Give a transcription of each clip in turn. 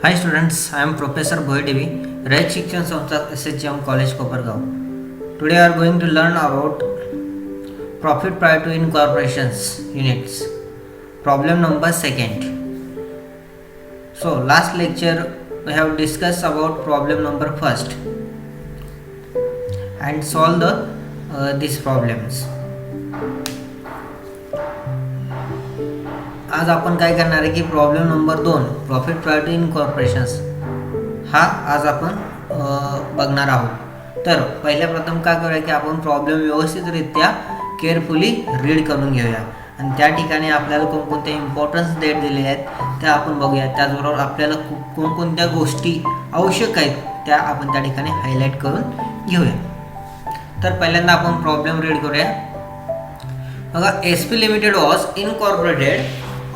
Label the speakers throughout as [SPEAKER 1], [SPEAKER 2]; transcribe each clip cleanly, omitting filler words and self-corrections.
[SPEAKER 1] Hi students, I am Professor Bhoy Devi, Raj Shikshan Samstha SHM College Kopargaon. Today we are going to learn about profit prior to incorporations units. Problem number second. So last lecture we have discussed about problem number first and solve these problems. आज आपण काय करणार आहे की problem number 2 profit prior to incorporations हा आज आपण बघणार आहोत. तर पहिल्या प्रथम काय करूया की आपण प्रॉब्लेम व्यवस्थितरित्या केअरफुली रीड करून घेऊया आणि त्या ठिकाणी आपल्याला कोणकोणत्या इम्पॉर्टन्स डेट दिलेले आहेत त्या आपण बघूया. त्याचबरोबर आपल्याला कोणकोणत्या गोष्टी आवश्यक आहेत त्या आपण त्या ठिकाणी हायलाईट करून घेऊया. तर पहिल्यांदा आपण प्रॉब्लेम रीड करूया. बघा, SP Limited was incorporated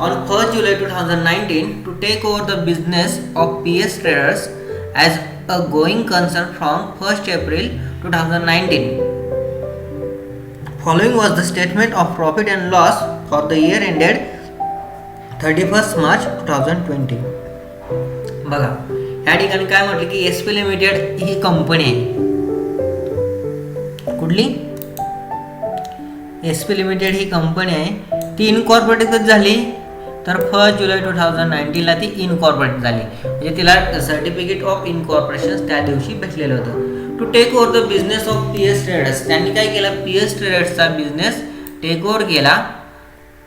[SPEAKER 1] on 1st July 2019 to take over the business of PS Traders as a going concern from 1st April 2019. Following was the statement of profit and loss for the year ended 31st March 2020. बघा, या ठिकाणी काय म्हटलं की SP Limited ही company आहे. कुठली? SP Limited ही company आहे. ती इनकॉर्पोरेट कधी झाली तर 1 जुलै 2019ला ती इनकॉर्पोरेट झाली. म्हणजे तिला सर्टिफिकेट ऑफ इनकॉर्पोरेशन त्या दिवशी भेटलेलं होतं. To take over the business of PS traders, त्यांनी काय केलं, PS ट्रेडर्सचा बिझनेस टेक ओव्हर केला.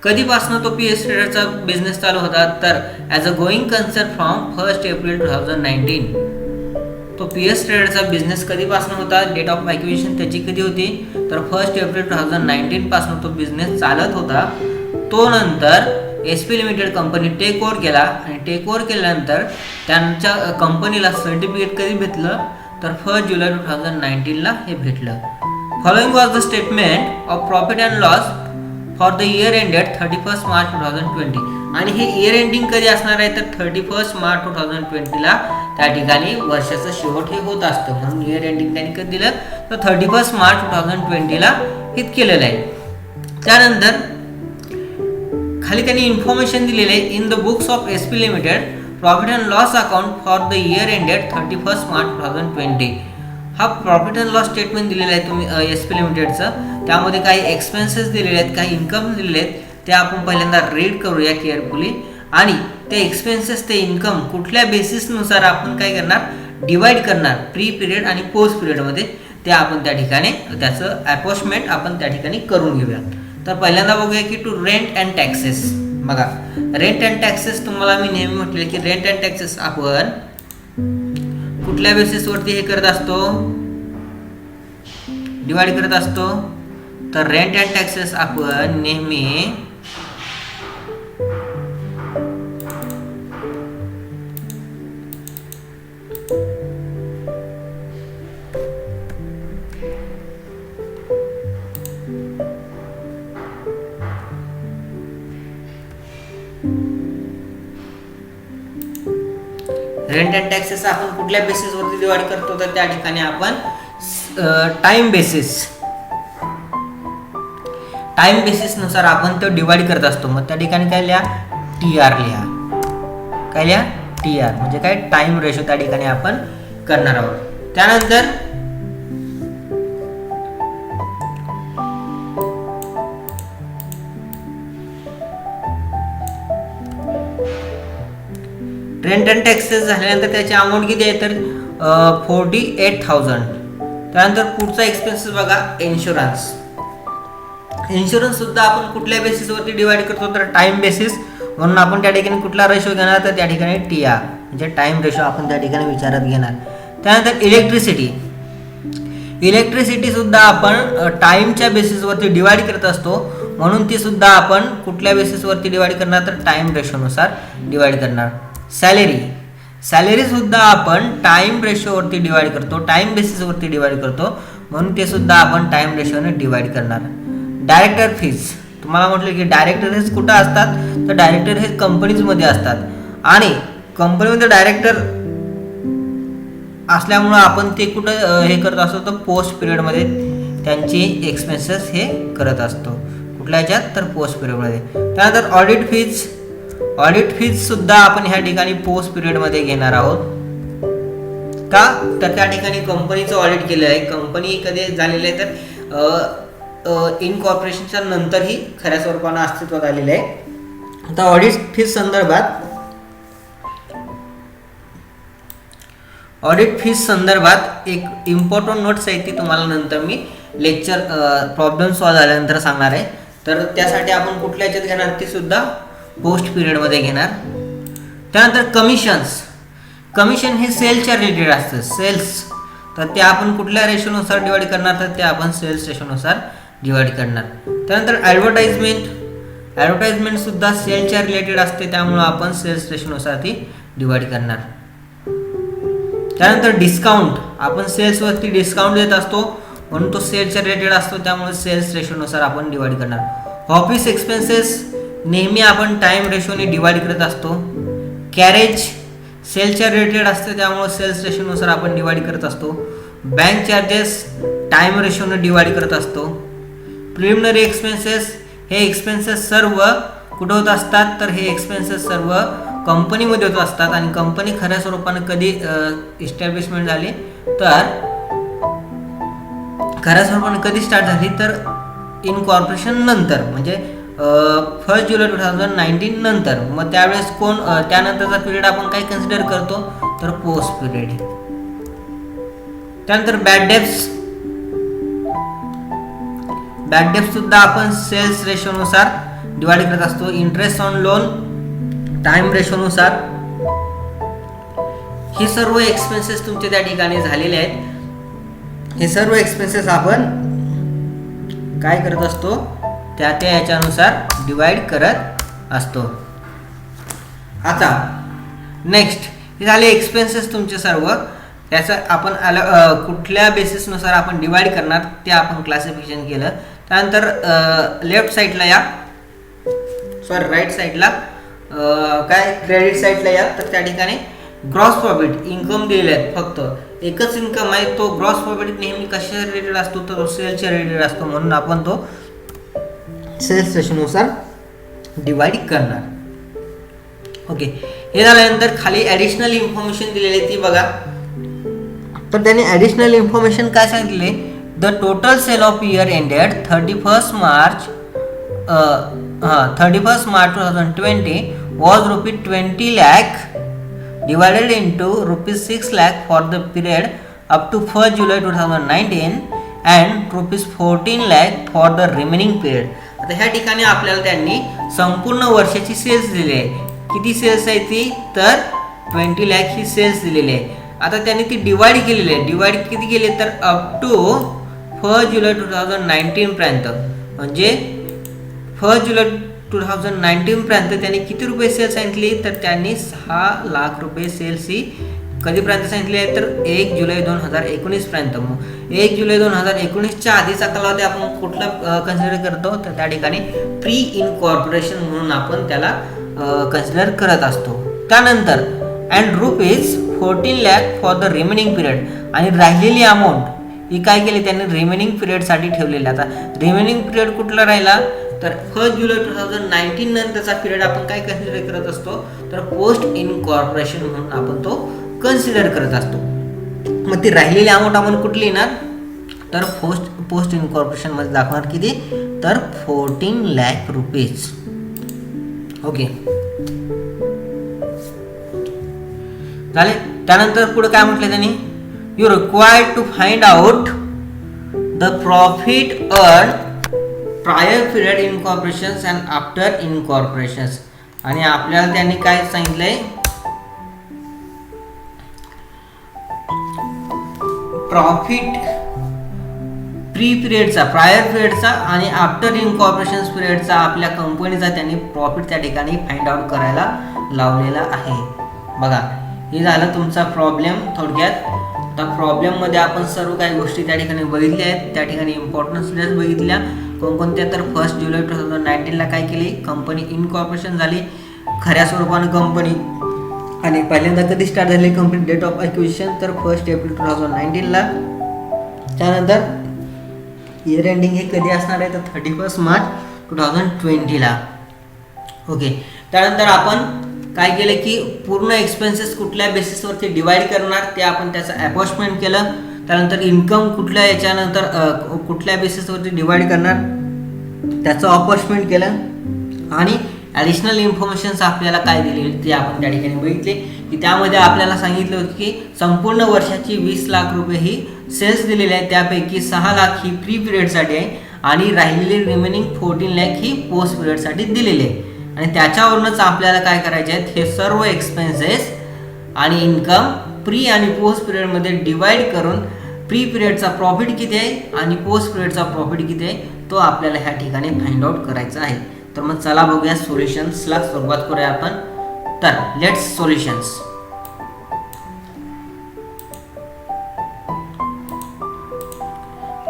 [SPEAKER 1] कधीपासून तो PS ट्रेडर्सचा बिझनेस चालू होता तर as a going concern from 1st April 2019. तो PS ट्रेडर्सचा बिझनेस कधीपासून होता, डेट ऑफ ॲक्विजिशन त्याची कधी होती तर 1st एप्रिल 2019 पासून तो बिझनेस चालत होता. तो नंतर SP Limited कंपनी टेक ओव्हर केला आणि टेक ओव्हर केल्यानंतर त्यांच्या कंपनीला सर्टिफिकेट कधी भेटलं तर 1 जुलै 2019ला हे भेटलं. Following was the statement of profit and loss for the year ended 31st March 2020. आणि हे इयर एंडिंग कधी असणार आहे तर 31st मार्च 2020ला त्या ठिकाणी वर्षाचं शेवट हे होत असतं. म्हणून इयर एंडिंग त्यांनी कधी दिलं तर 31st मार्च 2020ला हित केलेलं आहे. त्यानंतर खाली त्यांनी इन्फॉर्मेशन दिलेले आहे. In the books of SP Limited profit and loss account for the year ended 31st March 2020. हा प्रॉफिट अँड लॉस स्टेटमेंट दिलेला आहे तुम्ही SP Limitedचं. त्यामध्ये काही एक्सपेन्सेस दिलेले आहेत, काही इन्कम दिलेले आहेत, ते आपण पहिल्यांदा रीड करूया केअरफुली. आणि ते एक्सपेन्सेस, ते इन्कम कुठल्या बेसिसनुसार आपण काय करणार, डिवाइड करणार प्री पिरियड आणि पोस्ट पिरियडमध्ये, ते आपण त्या ठिकाणी त्याचं अपोर्शमेंट आपण त्या ठिकाणी करून घेऊया. तर पहिल्यांदा बघूया की टू रेंट अँड टॅक्सेस. बघा, रेंट अँड टॅक्सेस तुम्हाला मी नेहमी म्हटले की रेंट अँड टॅक्सेस आपण कुठल्या बेसिसवरती हे करत असतो, डिवाइड करत असतो. तर रेंट अँड टॅक्सेस आपण नेहमी रेंट अँड टॅक्सेस आपण कुठल्या बेसिसवरती डिवाइड करतो तर त्या ठिकाणी आपण टाइम बेसिसनुसार आपण तो डिवाइड करत असतो. मग त्या ठिकाणी काय लिहा, TR लिहा. काय लिहा, TR म्हणजे काय, टाइम रेशो त्या ठिकाणी आपण करणार आहोत. त्यानंतर रेंट अँड टॅक्सेस झाल्यानंतर त्याची अमाऊंट किती आहे तर 48,000. त्यानंतर पुढचा एक्सपेन्सेस बघा, इन्शुरन्स. इन्शुरन्स सुद्धा आपण कुठल्या बेसिसवरती डिवाइड करतो तर टाइम बेसिस. म्हणून आपण त्या ठिकाणी कुठला रेशो घेणार तर त्या ठिकाणी TR म्हणजे टाइम रेशो आपण त्या ठिकाणी विचारात घेणार. त्यानंतर इलेक्ट्रिसिटी सुद्धा आपण टाइमच्या बेसिसवरती डिवाइड करत असतो. म्हणून ती सुद्धा आपण कुठल्या बेसिसवरती डिवाइड करणार तर टाइम रेशोनुसार डिवाइड करणार. सॅलरी सुद्धा आपण टाइम रेशोवरती डिवाइड करतो, टाइम बेसिसवरती डिवाइड करतो. म्हणून ते सुद्धा आपण टाइम रेशोने डिवाइड करणार. डायरेक्टर फीज, तुम्हाला म्हटलं की डायरेक्टर हेच कुठं असतात तर डायरेक्टर हे कंपनीजमध्ये असतात. आणि कंपनीमध्ये डायरेक्टर असल्यामुळं आपण ते कुठं हे करत असतो तर पोस्ट पिरियडमध्ये त्यांची एक्सपेन्सेस हे करत असतो. कुठल्या ह्याच्यात तर पोस्ट पिरियडमध्ये. त्यानंतर ऑडिट फीज, ऑडिट फीज सुद्धा आपण ह्या ठिकाणी पोस्ट पिरियडमध्ये घेणार आहोत. का तर त्या ठिकाणी कंपनीचं ऑडिट केलं आहे, कंपनी कधी झालेलं आहे तर इनकॉर्पोरेशनच्या नंतरही खऱ्या स्वरूपानं अस्तित्वात आलेलं आहे. आता ऑडिट फीज संदर्भात एक इम्पॉर्टंट नोट्स आहे ती तुम्हाला नंतर मी लेक्चर प्रॉब्लेम सॉल्व्ह झाल्यानंतर सांगणार आहे. तर त्यासाठी आपण कुठल्या ह्याच्यात घेणार ती सुद्धा पोस्ट पिरियडमध्ये घेणार. त्यानंतर कमिशन हे सेलच्या रिलेटेड असतं, सेल्स, तर ते आपण कुठल्या रेशोनुसार डिवाइड करणार, तर ते आपण सेल्स रेशोनुसार डिवाइड करणार. त्यानंतर ॲडव्हर्टाइजमेंट सुद्धा सेलच्या रिलेटेड असते, त्यामुळं आपण सेल्स रेशोनुसार ती डिवाइड करणार. त्यानंतर डिस्काउंट, आपण सेल्सवरती डिस्काउंट देत असतो म्हणून तो सेल्सच्या रिलेटेड असतो, त्यामुळे सेल्स रेशोनुसार आपण डिवाइड करणार. ऑफिस एक्सपेन्सेस नेहमी आपण टाइम रेशोने डिवाइड करत असतो. कॅरेज सेलच्या रिलेटेड असते, त्यामुळे सेल्स रेशोनुसार आपण डिवाइड करत असतो. बँक चार्जेस टाइम रेशोने डिवाइड करत असतो. प्रिलिमिनरी एक्सपेन्सेस, हे एक्सपेन्सेस सर्व कुठं होत असतात, तर हे एक्सपेन्सेस सर्व कंपनीमध्ये होत असतात आणि कंपनी खऱ्या स्वरूपानं कधी इस्टॅब्लिशमेंट झाली, तर खऱ्या स्वरूपानं कधी स्टार्ट झाली, तर इनकॉर्पोरेशन नंतर, म्हणजे 1 जुलै 2019 नंतर. मग त्यावेळेस त्यानंतरचा पिरियड आपण काय कन्सिडर करतो, तर पोस्ट पिरियड. त्यानंतर बॅड डेब्ट सुद्धा आपण सेल्स रेशोनुसार डिवाइड करत असतो. इंटरेस्ट ऑन लोन टाइम रेशोनुसार. हे सर्व एक्सपेन्सेस तुमचे त्या ठिकाणी झालेले आहेत. हे सर्व एक्सपेन्सेस आपण काय करत असतो, त्या याच्यानुसार डिवाइड करत असतो. आता नेक्स्ट हे झाले एक्सपेन्सेस तुमचे सर्व. त्याचं आपण कुठल्या बेसिसनुसार आपण डिवाइड करणार ते आपण क्लासिफिकेशन केलं. त्यानंतर लेफ्ट साईडला या, राईट साईडला काय क्रेडिट साईडला या, तर त्या ठिकाणी ग्रॉस प्रॉफिट इन्कम दिलेले आहेत. फक्त एकच इन्कम आहे, तो ग्रॉस प्रॉफिट नेहमी कशा रिलेटेड असतो, तर सेल्सच्या रिलेटेड असतो, म्हणून आपण तो सेल्स रेशोनुसार डिवाइड करणार. ओके, हे झाल्यानंतर खाली ॲडिशनल इन्फॉर्मेशन दिलेली आहे ती बघा. तर त्यांनी ॲडिशनल इन्फॉर्मेशन काय सांगितले, the total sale of year ended 31 March 2020 was ₹20 lakh divided into ₹6 lakh for the period up to 1 July 2019 and ₹14 lakh for the remaining period. आता ह्या ठिकाणी आपल्याला त्यांनी संपूर्ण वर्षाची सेल्स दिली आहे. किती सेल्स आहे ती, तर 20 लाख ही सेल्स दिलेली आहे. आता त्यांनी ती डिवाइड केलेली आहे. डिवाइड किती केली, तर अप टू 1 जुलै 2019 पर्यंत, म्हणजे 1 जुलै 2019 पर्यंत त्यांनी किती रुपये सेल्स सांगितली, तर त्यांनी 6 लाख रुपये सेल्स ही कधीपर्यंत सांगितली आहे, तर 1 जुलै 2019 पर्यंत. मग 1 जुलै 2019च्या आधीचा कालावधी आपण कुठला कन्सिडर करतो, तर त्या ठिकाणी प्री इनकॉर्पोरेशन म्हणून आपण त्याला कन्सिडर करत असतो. त्यानंतर and ₹14 lakh for the remaining period, आणि राहिलेली अमाऊंट ही काय केली त्यांनी रिमेनिंग पिरियडसाठी ठेवलेली. आता रिमेनिंग पिरियड कुठला राहिला, तर 1 जुलै 2019 नंतरचा पिरियड आपण काय कन्सिडर करत असतो, तर पोस्ट इनकॉर्पोरेशन म्हणून आपण तो कन्सिडर करत असतो. मग ती राहिलेली अमाऊंट आपण कुठली येणार, तर पोस्ट इनकॉर्पोरेशन मध्ये दाखवणार किती, तर 14 लाख रुपीज. ओके, झाले. त्यानंतर पुढे काय म्हटलं त्यांनी, you required to find out the profit earn prior period incorporations and after incorporations. आणि आपल्याला त्यांनी काय सांगितलंय, प्रॉफिट प्री पिरियडचा, प्रायर पिरियडचा आणि आफ्टर इनकॉर्पोरेशन पिरियडचा आपल्या कंपनीचा त्यांनी प्रॉफिट त्या ठिकाणी फाइंड आउट करायला लावलेला आहे. बघा, हे झालं तुमचा प्रॉब्लेम थोडक्यात. आता प्रॉब्लेममध्ये आपण सर्व काही गोष्टी त्या ठिकाणी बघितल्या आहेत. त्या ठिकाणी इम्पॉर्टन्स बघितल्या कोणकोणत्या, तर 1 जुलै 2019ला काय केली, कंपनी इनकॉर्पोरेशन झाली खऱ्या स्वरूपानं कंपनी. आणि पहिल्यांदा कधी स्टार्ट झाली कंपनी, डेट ऑफ ॲक्विजिशन, तर 1 एप्रिल 2019ला. त्यानंतर इयर एंडिंग हे कधी असणार आहे, तर 31 मार्च 2020ला. ओके. त्यानंतर आपण काय केलं की पूर्ण एक्सपेन्सेस कुठल्या बेसिसवरती डिवाइड करणार ते आपण त्याचं अपॉर्चमेंट केलं. त्यानंतर इन्कम कुठल्या याच्यानंतर कुठल्या बेसिसवरती डिवाइड करणार त्याचं अपॉर्चमेंट केलं. आणि ॲडिशनल इन्फॉर्मेशन्स आपल्याला काय दिलेली ते आपण त्या ठिकाणी बघितले की त्यामध्ये आपल्याला सांगितलं होतं की संपूर्ण वर्षाची 20 लाख रुपये ही सेल्स दिलेले आहे, त्यापैकी 6 लाख ही प्री पिरियडसाठी आहे आणि राहिलेली रिमेनिंग 14 लाख ही पोस्ट पिरियडसाठी दिलेली आहे. आणि त्याच्यावरूनच आपल्याला काय करायचे आहेत हे सर्व एक्सपेन्सेस आणि इन्कम प्री आणि पोस्ट पिरियडमध्ये डिवाइड करून प्री पिरियडचा प्रॉफिट किती आहे आणि पोस्ट पिरियडचा प्रॉफिट किती आहे तो आपल्याला ह्या ठिकाणी फाइंड आउट करायचा आहे. तर मग चला बघूया सोल्युशन्सला सुरुवात करूया आपण. तर लेट्स सोल्युशन्स.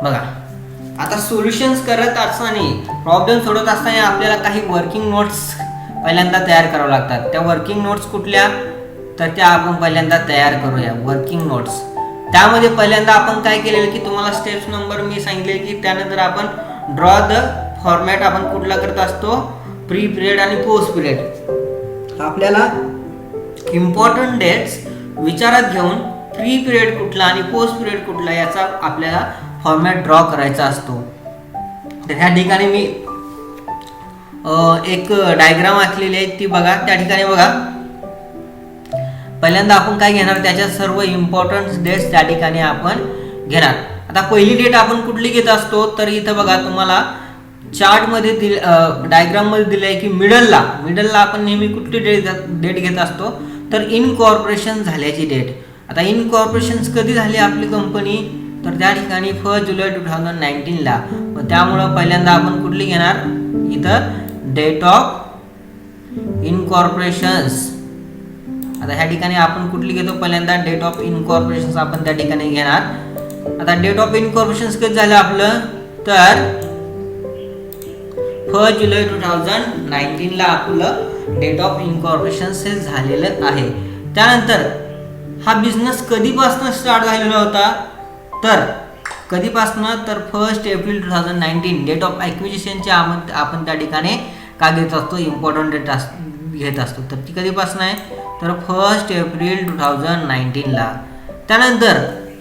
[SPEAKER 1] बघा आता सोल्युशन्स करत असताना प्रॉब्लेम सोडवत असताना आपल्याला काही वर्किंग नोट्स पहिल्यांदा तयार करावं लागतात. त्या वर्किंग नोट्स कुठल्या तर त्या आपण पहिल्यांदा तयार करूया. वर्किंग नोट्स त्यामध्ये पहिल्यांदा आपण काय केलेलं की तुम्हाला स्टेप्स नंबर मी सांगितले की त्यानंतर आपण ड्रॉ द फॉर्मॅट आपण कुठला करत असतो प्री पिरियड आणि पोस्ट पिरियड. आपल्याला इम्पॉर्टंट डेट्स विचारात घेऊन प्री पिरियड कुठला आणि पोस्ट पिरियड कुठला याचा आपल्याला फॉर्मॅट ड्रॉ करायचा असतो. तर ह्या ठिकाणी मी एक डायग्राम आखलेली आहे ती बघा. त्या ठिकाणी बघा पहिल्यांदा आपण काय घेणार त्याच्या सर्व इम्पॉर्टंट डेट्स त्या ठिकाणी आपण घेणार. आता पहिली डेट आपण कुठली घेत असतो तर इथं बघा तुम्हाला चार्टमध्ये डायग्राममध्ये दिलं आहे की मिडलला आपण नेहमी कुठली डेट घेत असतो तर इनकॉर्पोरेशन झाल्याची डेट. आता इनकॉर्पोरेशन कधी झाली आपली कंपनी तर त्या ठिकाणी 1 जुलै 2019ला. मग त्यामुळं पहिल्यांदा आपण कुठली घेणार इथं डेट ऑफ इनकॉर्पोरेशन्स. आता ह्या ठिकाणी आपण कुठली घेतो पहिल्यांदा डेट ऑफ इनकॉर्पोरेशन्स आपण त्या ठिकाणी घेणार. आता डेट ऑफ इनकॉर्पोरेशन्स कधी झालं आपलं तर 1 जुलै 2019ला आपलं डेट ऑफ इनकॉर्पोरेशन हे झालेलं आहे. त्यानंतर हा बिझनेस कधीपासून स्टार्ट झालेला होता तर कधीपासून तर 1 एप्रिल 2019 डेट ऑफ ॲक्विजिशनची आपण त्या ठिकाणी का घेत असतो इम्पॉर्टंट डेट घेत असतो. तर ती कधीपासून आहे तर 1 एप्रिल 2019ला. त्यानंतर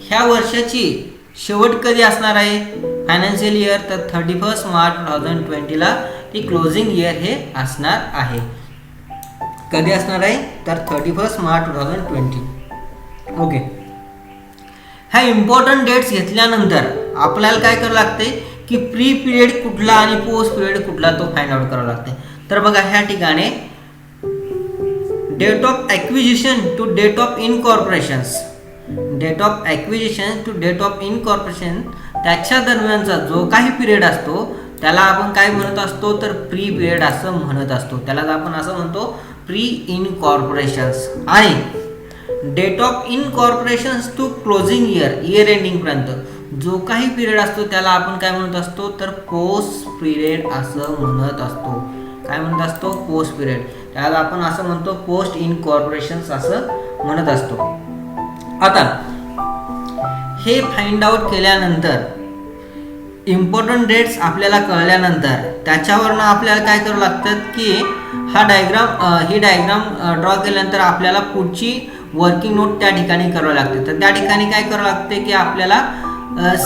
[SPEAKER 1] ह्या वर्षाची शेवट कधी असणार आहे फायनान्शियल इयर तर 31 मार्च 2020ला ती क्लोजिंग इयर हे असणार आहे. कधी असणार आहे तर 31 मार्च 2020. ओके. ह्या इम्पॉर्टंट डेट्स घेतल्यानंतर आपल्याला काय करावं लागते की प्री पिरियड कुठला आणि पोस्ट पिरियड कुठला तो फाइंड आउट करावा लागते. तर बघा ह्या ठिकाणी date of acquisition to date of incorporations त्याच्या दरम्यानचा जो काही पिरियड असतो त्याला आपण काय म्हणत असतो तर प्री पिरियड असं म्हणत असतो. त्याला आपण असं म्हणतो प्री इनकॉर्पोरेशन्स. आणि date of incorporations to closing year ending पर्यंत जो काही पिरियड असतो त्याला आपण काय म्हणत असतो तर पोस्ट पिरियड असं म्हणत असतो. काय म्हणत असतो पोस्ट पिरियड. त्याला आपण असं म्हणतो पोस्ट इनकॉर्पोरेशन्स असं म्हणत असतो. आता हे फाइंड आउट केल्यानंतर इम्पॉर्टंट डेट्स आपल्याला कळल्यानंतर त्याच्यावरनं आपल्याला काय करावं लागतं की ही डायग्राम ड्रॉ केल्यानंतर आपल्याला पुढची वर्किंग नोट त्या ठिकाणी करावी लागते. तर त्या ठिकाणी काय करावं लागते की आपल्याला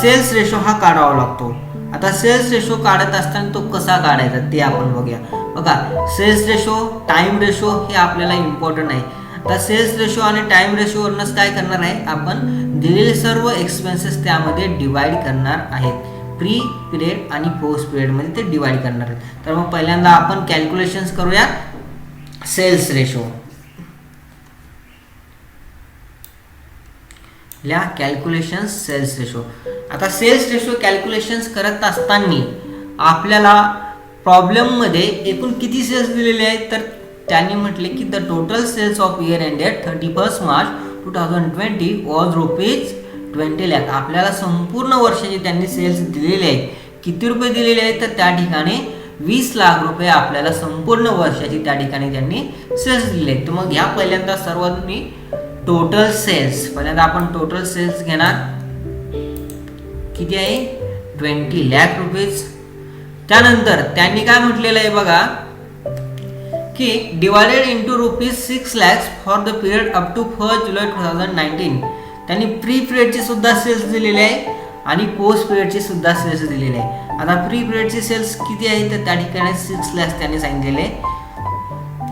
[SPEAKER 1] सेल्स रेशो हा काढावा लागतो. आता सेल्स रेशो काढत असताना तो कसा काढायचा ते आपण बघूया. बघा सेल्स रेशो टाइम रेशो हे आपल्याला इम्पॉर्टंट आहे. आता सेल्स रेशो आणि टाइम रेशोवरूनच काय करणार आहे आपण दिलेले सर्व एक्सपेन्सेस त्यामध्ये डिवाइड करणार आहेत. प्री पिरियड आणि पोस्ट पिरियडमध्ये ते डिवाइड करणार आहेत. तर मग पहिल्यांदा आपण कॅल्क्युलेशन्स करूया sales ratio. Calculations sales ratio. आता सेल्स रेशो कॅल्क्युलेशन्स करत असताना आपल्याला प्रॉब्लेममध्ये एकूण किती सेल्स दिलेले आहेत तर त्यांनी म्हटले की the total sales of year ended 31 March 2020 was ₹20 lakh. आपल्याला संपूर्ण वर्षाचे त्यांनी सेल्स दिलेले आहे. किती रुपये दिलेले आहेत तर त्या ठिकाणी 20 लाख रुपये आपल्याला संपूर्ण वर्षाची त्या ठिकाणी त्यांनी सेल्स दिले. तर मग ह्या पहिल्यांदा सर्वात मी टोटल सेल्स पहिल्यांदा आपण टोटल सेल्स घेणार. किती आहे 20 लाख रुपीज. त्यानंतर त्यांनी काय म्हटलेलं आहे बघा की divided into ₹6 lakhs for the period up to 1 July 2019. त्यांनी प्री पिरियडची सुद्धा सेल्स दिलेली आहे आणि पोस्ट पिरियडची सुद्धा सेल्स दिलेली आहे. आता प्री पिरियडची सेल्स किती आहे तर त्या ठिकाणी 6 lakhs त्यांनी सांगितलेले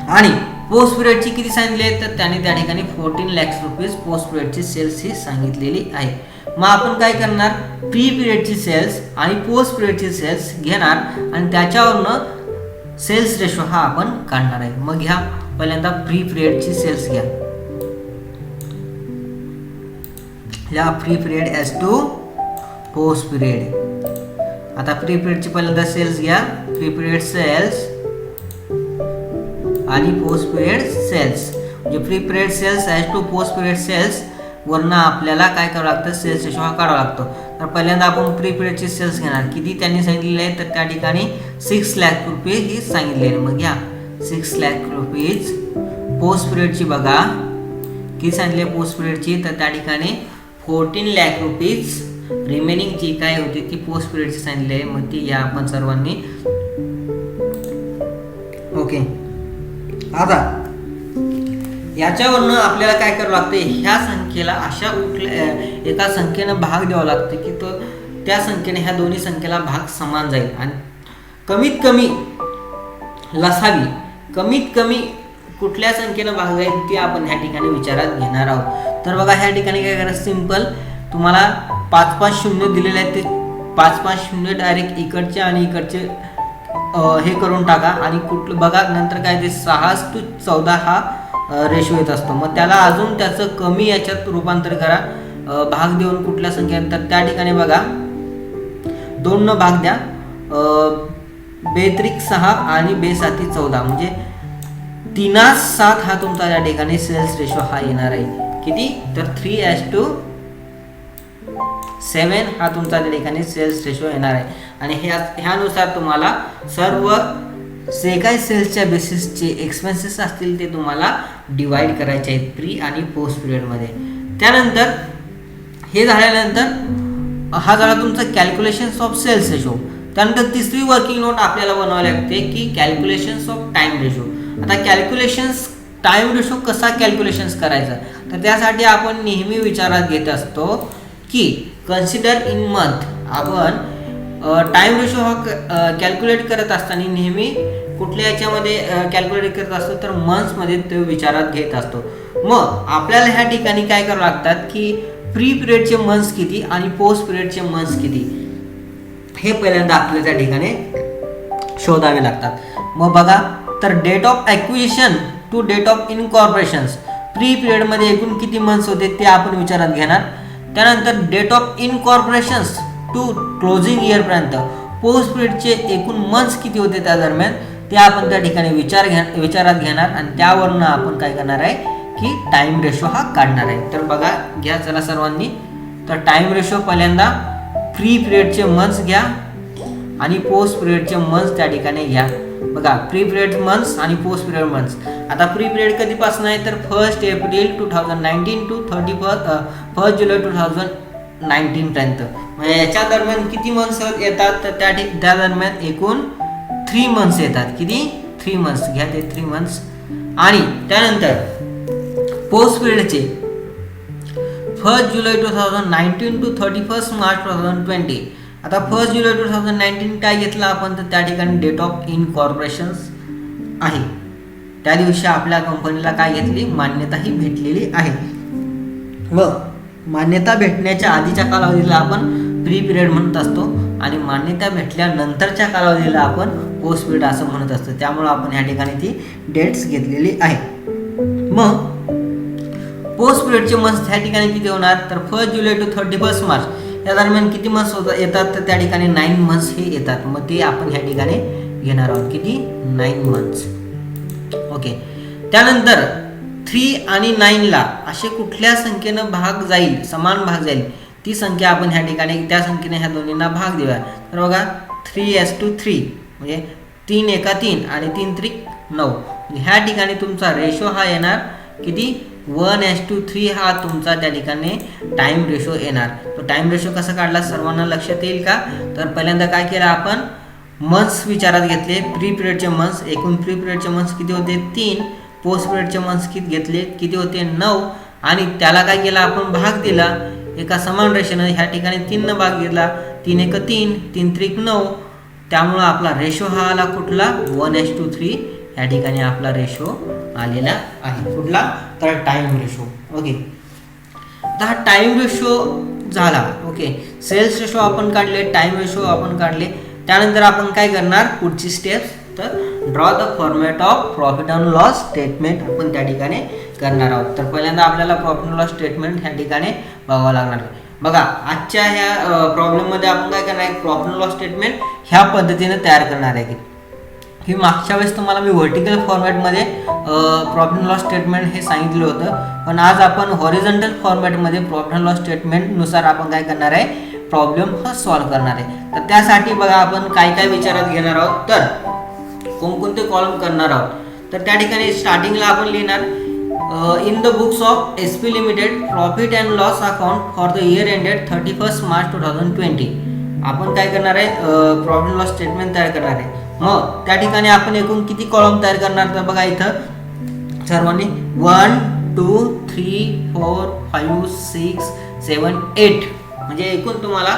[SPEAKER 1] आणि पोस्ट पिरियडची किती सांगितली आहे तर त्यांनी त्या ठिकाणी 14 lakhs पोस्ट पिरियडची सेल्स ही सांगितलेली आहे. मग आपण काय करणार, प्री पिरियडची सेल्स आणि पोस्ट पिरियडची सेल्स घेणार आणि त्याच्यावरनं सेल्स रेशो हा आपण काढणार आहे. मग घ्या पहिल्यांदा प्री पिरियडची सेल्स घ्या. या pre period as to post period. आता प्री पिरियडची पहिल्यांदा सेल्स घ्या. प्री पिरियड सेल्स आणि पोस्ट पिरियड सेल्स. म्हणजे pre period sales as to post period sales वरनं आपल्याला काय करावं लागतं, सेल्स रेशो हा काढावा लागतो. तर पहिल्यांदा आपण प्री पिरियडची सेल्स घेणार. किती त्यांनी सांगितलेले आहे तर त्या ठिकाणी 6 लाख रुपये ही सांगितलेले. मग घ्या 6 लाख रुपीज. पोस्ट पिरियडची बघा किती सांगितले पोस्ट पिरियडची तर त्या ठिकाणी 14 लाख रुपीज. रिमेनिंग जी काय होती ती पोस्ट पिरियडची सांगितली आहे. मग ती घ्या आपण सर्वांनी. ओके, आता याच्यावरनं आपल्याला काय करावं लागतं, ह्या संख्येला अशा कुठल्या एका संख्येनं भाग द्यावा लागतो की तो त्या संख्येने ह्या दोन्ही संख्येला भाग समान जाईल आणि कमीत कमी लसावी. कमीत कमी कुठल्या संख्येनं भाग जाईल ते आपण ह्या ठिकाणी विचारात घेणार आहोत. तर बघा ह्या ठिकाणी काय करायचं, सिंपल तुम्हाला 5-5 शून्य दिलेले आहेत ते 5-5 शून्य डायरेक्ट इकडचे आणि इकडचे हे करून टाका आणि कुठलं बघा नंतर काय ते 6:14 हा रेशो येत असतो. मग त्याला अजून त्याचं कमी याच्यात रूपांतर करा, भाग देऊन कुठल्या संख्येनंतर त्या ठिकाणी बघा 2 न भाग द्या. 2-6 आणि 2-7 म्हणजे 3:7 हा तुमचा या ठिकाणी सेल्स रेशो हा येणार आहे. किती तर 3:7 हा तुमचा त्या ठिकाणी सेल्स रेशो येणार आहे. आणि ह्यानुसार तुम्हाला सर्व जे काही सेल्सच्या बेसिसचे एक्सपेन्सेस असतील ते तुम्हाला डिवाइड करायचे आहेत प्री आणि पोस्ट पिरियडमध्ये. त्यानंतर हे झाल्यानंतर हा झाला तुमचा कॅल्क्युलेशन्स ऑफ सेल्स रेशो. त्यानंतर तिसरी वर्किंग नोट आपल्याला बनवावी लागते की कॅल्क्युलेशन्स ऑफ टाइम रेशो. आता कॅल्क्युलेशन्स टाइम रेशो कसा कॅल्क्युलेशन्स करायचा तर त्यासाठी आपण नेहमी विचारात घेत असतो की कन्सिडर इन मंथ. आपण टाइम रेशो हा कॅल्क्युलेट करत असताना नेहमी कुठल्या याच्यामध्ये कॅल्क्युलेट करत असतो तर मंथ्समध्ये तो विचारात घेत असतो. मग आपल्याला ह्या ठिकाणी काय करावं लागतात की प्री पिरियडचे मंथ्स किती आणि पोस्ट पिरियडचे मंथ्स किती हे पहिल्यांदा आपल्याला त्या ठिकाणी शोधावे लागतात. मग बघा तर date of acquisition to date of incorporations. Pre पिरियडमध्ये एकूण किती मंथ्स होते ते आपण विचारात घेणार. त्यानंतर date of incorporations to closing इयरपर्यंत पोस्ट पिरियडचे एकूण मंथ्स किती होते त्या दरम्यान ते आपण त्या ठिकाणी विचारात घेणार आणि त्यावरनं आपण काय करणार आहे की टाइम रेशो हा काढणार आहे. तर बघा घ्या चला सर्वांनी. तर टाइम रेशो पहिल्यांदा प्री पिरियडचे मंथ्स घ्या आणि पोस्ट पिरियडचे मंथ्स त्या ठिकाणी घ्या. बघा प्री पिरियड मंथ्स आणि पोस्ट पिरियड मंथ्स. आता प्री पिरियड कधीपासून आहे तर 1 एप्रिल 2019 टू 1 जुलै 2019 पर्यंत. म्हणजे याच्या दरम्यान किती मंथ्स येतात तर त्या दरम्यान एकूण 3 मंथ्स येतात. किती 3 मंथ्स घ्या ते 3 मंथ्स. आणि त्यानंतर पोस्ट पिरियडचे 1 जुलै 2019 टू 31 मार्च 2020. आता 1 जुलै 2019 काय घेतलं आपण तर त्या ठिकाणी डेट ऑफ इनकॉर्पोरेशन्स आहे. त्या दिवशी आपल्या कंपनीला काय घेतली मान्यता ही भेटलेली आहे. व मान्यता भेटण्याच्या आधीच्या कालावधीला आपण प्री पिरियड म्हणत असतो आणि मान्यता भेटल्यानंतरच्या कालावधीला आपण पोस्ट पिरियड असं म्हणत असतो. त्यामुळे आपण ह्या ठिकाणी ती डेट्स घेतलेली आहे. मग पोस्ट पिरियडचे मंथ्स ह्या ठिकाणी किती होणार तर 1 जुलै टू 31 मार्च या दरम्यान किती मंथ्स येतात तर त्या ठिकाणी 9 मंथ्स हे येतात. मग ते आपण ह्या ठिकाणी घेणार आहोत. किती 9 मंथ्स. ओके. त्यानंतर 3 आणि 9ला असे कुठल्या संख्येनं भाग जाईल समान भाग जाईल ती संख्या आपण ह्या ठिकाणी त्या संख्येने ह्या दोन्हींना भाग देऊया. तर बघा 3:3 म्हणजे 3 एका 3 आणि 3 त्रिक 9. ह्या ठिकाणी तुमचा रेशो हा येणार किती 1:3 हा तुमचा त्या ठिकाणी टाइम रेशो येणार. तो टाइम रेशो कसा काढला सर्वांना लक्षात येईल का तर पहिल्यांदा काय केलं आपण मंथ्स विचारात घेतले, प्री पिरियडचे मंथ्स, एकूण प्री पिरियडचे मंथ्स किती होते 3, पोस्ट पिरियडचे मंथ्स किती होते 9, आणि त्याला काय केला आपण भाग दिला एका समान रेषेनं, ह्या ठिकाणी 3 भाग दिला, 3 1 3, 3 3 9, त्यामुळं आपला रेशो हा आला कुठला 1:3, या ठिकाणी आपला रेशो आलेला आहे कुठला तर टाइम रेशो. ओके, आता हा टाइम रेशो झाला. ओके, सेल्स रेशो आपण काढले, टाइम रेशो आपण काढले. त्यानंतर आपण काय करणार पुढची स्टेप्स, तर draw the format of profit and loss statement आपण त्या ठिकाणी करणार आहोत. तर पहिल्यांदा आपल्याला प्रॉफिट अँड लॉस स्टेटमेंट ह्या ठिकाणी बघावं लागणार आहे. बघा, आजच्या ह्या प्रॉब्लेममध्ये आपण काय करणार आहे, प्रॉफिट अँड लॉस स्टेटमेंट ह्या पद्धतीने तयार करणार आहे की मागच्या वेळेस तुम्हाला मी व्हर्टिकल फॉर्मॅटमध्ये प्रॉफिट अँड लॉस स्टेटमेंट हे सांगितलं होतं, पण आज आपण हॉरिझॉन्टल फॉर्मॅटमध्ये प्रॉफिट अँड लॉस स्टेटमेंटनुसार आपण काय करणार आहे, प्रॉब्लेम हा सॉल्व्ह करणार आहे. तर त्यासाठी बघा आपण काय काय विचारात घेणार आहोत, तर कोणकोणते कॉलम करणार आहोत. तर त्या ठिकाणी स्टार्टिंगला आपण लिहिणार in the books of SP limited profit and loss account for the year ended 31 March 2020. आपण काय करणार आहे, प्रॉफिट अँड लॉस स्टेटमेंट तयार करणार आहे. मग त्या ठिकाणी आपण एकूण किती कॉलम तयार करणार, तर बघा इथं सर्वांनी 1 2 3 4 5 6 7 8 म्हणजे एकूण तुम्हाला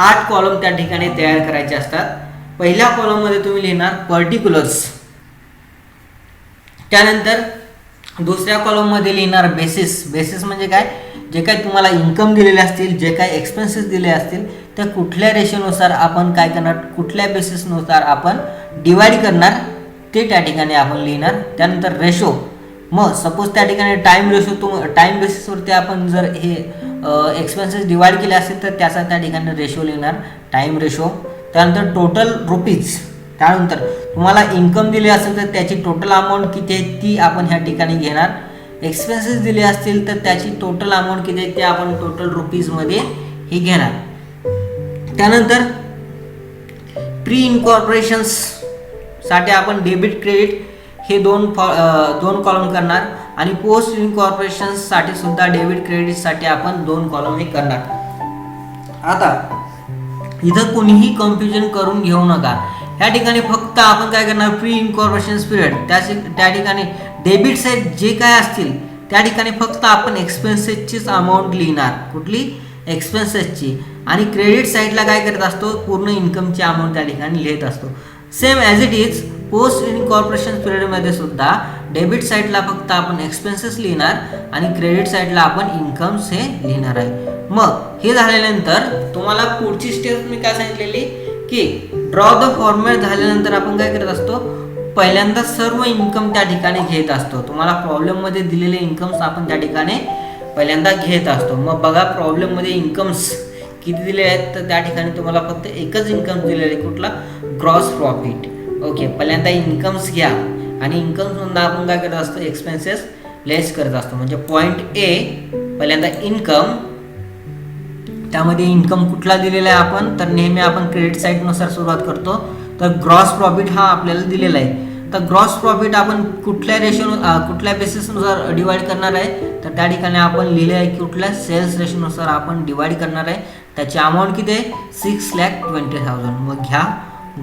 [SPEAKER 1] 8 कॉलम त्या ठिकाणी तयार करायचे असतात. पहिल्या कॉलममध्ये तुम्ही लिहिणार पर्टिक्युलर्स, त्यानंतर दुसऱ्या कॉलममध्ये लिहिणार बेसिस म्हणजे काय, जे काही तुम्हाला इन्कम दिलेले असतील, जे काही एक्सपेन्सेस दिले असतील, त्या कुठल्या रेशोनुसार आपण काय करणार, कुठल्या बेसिसनुसार आपण डिवाइड करणार ते त्या ठिकाणी आपण लिहिणार. त्यानंतर रेशो, मग सपोज त्या ठिकाणी टाइम बेसिसवरती आपण जर हे एक्सपेन्सेस डिवाइड केले असेल तर त्याचा त्या ठिकाणी रेशो लिहिणार, टाइम रेशो. त्यानंतर टोटल रुपीज, त्यानंतर तुम्हाला इन्कम दिले असेल तर त्याची टोटल अमाऊंट किती आहे ती आपण ह्या ठिकाणी घेणार. एक्सपेन्सेस दिले असतील तर त्याची टोटल अमाऊंट किती आहे ते आपण टोटल रुपीजमध्ये ही घेणार. त्यानंतर प्री इन्कॉर्पोरेशन्स साठी आपण डेबिट क्रेडिट हे दोन कॉलम करणार, आणि पोस्ट इन्कॉर्पोरेशन्स साठी सुद्धा डेबिट क्रेडिट साठी आपण 2 कॉलम हे करणार. आता इथं कोणीही कन्फ्युजन करून घेऊ नका. या ठिकाणी फक्त आपण काय करणार, प्री इन्कॉर्पोरेशन पिरियड त्या ठिकाणी डेबिट साईड जे काय असतील त्या ठिकाणी फक्त आपण एक्सपेन्सेसचीच अमाऊंट लिहिणार, कुठली एक्सपेन्सेसची, आणि क्रेडिट साईडला काय करत असतो, पूर्ण इन्कमची अमाऊंट त्या ठिकाणी लिहित असतो. Same as it is post incorporation पिरियडमध्ये सुद्धा डेबिट साईडला फक्त आपण एक्सपेन्सेस लिहिणार आणि क्रेडिट साईडला आपण इन्कम्स हे लिहिणार आहे. मग हे झाल्यानंतर तुम्हाला पुढची स्टेप मी काय सांगितलेली की ड्रॉ द फॉर्मॅट झाल्यानंतर आपण काय करत असतो, पहिल्यांदा सर्व इन्कम त्या ठिकाणी घेत असतो. तुम्हाला प्रॉब्लेममध्ये दिलेले इन्कम्स आपण त्या ठिकाणी पहिल्यांदा घेत असतो. मग बघा प्रॉब्लेममध्ये इन्कम्स किती दिले आहेत, तर त्या ठिकाणी तुम्हाला फक्त एकच इन्कम दिलेले आहे, कुठला, ग्रॉस प्रॉफिट. ओके, पहिल्यांदा इन्कम्स घ्या आणि इन्कममधून आपण काय करत असतो, एक्सपेन्सेस लेस करत असतो. म्हणजे पॉईंट ए पहिल्यांदा इन्कम, त्यामध्ये इन्कम कुठला दिलेला आहे आपण, तर नेहमी आपण क्रेडिट साईडनुसार सुरुवात करतो. तर ग्रॉस प्रॉफिट हा आपल्याला दिलेला आहे. तर ग्रॉस प्रॉफिट आपण कुठल्या बेसिसनुसार डिवाइड करणार आहे, तर त्या ठिकाणी आपण लिहिले आहे की कुठल्या सेल्स रेशोनुसार आपण डिवाइड करणार आहे. त्याची अमाऊंट किती आहे, 6,20,000. मग घ्या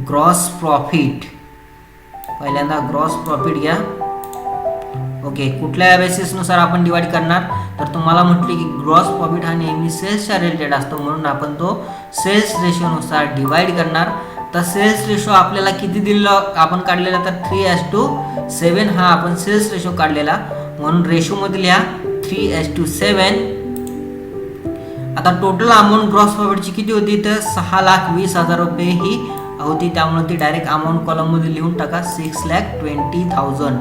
[SPEAKER 1] ग्रॉस प्रॉफिट, पहिल्यांदा ग्रॉस प्रॉफिट घ्या. ओके, कुठल्या बेसिसनुसार आपण डिवाइड करणार, तर तुम्हाला म्हटले की ग्रॉस प्रॉफिट हा नेहमी सेल्सच्या रिलेटेड असतो, म्हणून आपण तो सेल्स रेशोनुसार डिवाइड करणार. तर सेल्स रेशो आपल्याला किती दिलेला आपण काढलेला, तर 3:7 हा आपण सेल्स रेशो काढलेला, म्हणून रेशोमध्ये लिहा 3:7. आता टोटल अमाऊंट ग्रॉस प्रॉफिटची किती होती, तर 6,20,000 रुपये ही होती, त्यामुळे ती डायरेक्ट अमाऊंट कॉलममध्ये लिहून टाका. 6,20,000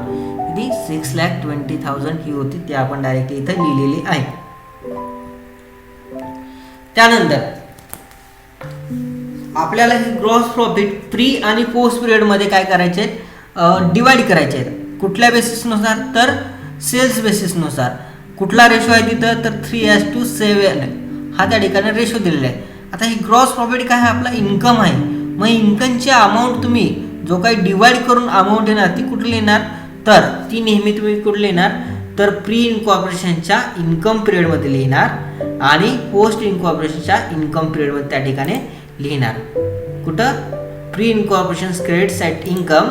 [SPEAKER 1] किती, 6,20,000 ही होती, ती आपण डायरेक्ट इथं लिहिलेली आहे. त्यानंतर आपल्याला हे ग्रॉस प्रॉफिट प्री आणि पोस्ट पिरियडमध्ये काय करायचे, डिवाइड करायचे आहेत. कुठल्या बेसिसनुसार, तर सेल्स बेसिसनुसार. कुठला रेशो आहे तिथं, तर 3:7 हा त्या ठिकाणी रेशो दिलेला आहे. आता ही ग्रॉस प्रॉफिट काय आहे, आपला इन्कम आहे. मग इन्कमची अमाऊंट तुम्ही जो काही डिवाइड करून अमाऊंट येणार ती कुठली येणार, तर ती नेहमी तुम्ही कुठली लिहिणार, तर प्री इन्कॉर्पोरेशनच्या इन्कम पिरियडमध्ये लिहिणार आणि पोस्ट इन्कॉर्पोरेशनच्या इन्कम पिरियडमध्ये त्या ठिकाणी लिहिणार. कुठं, pre incorporation credit site income,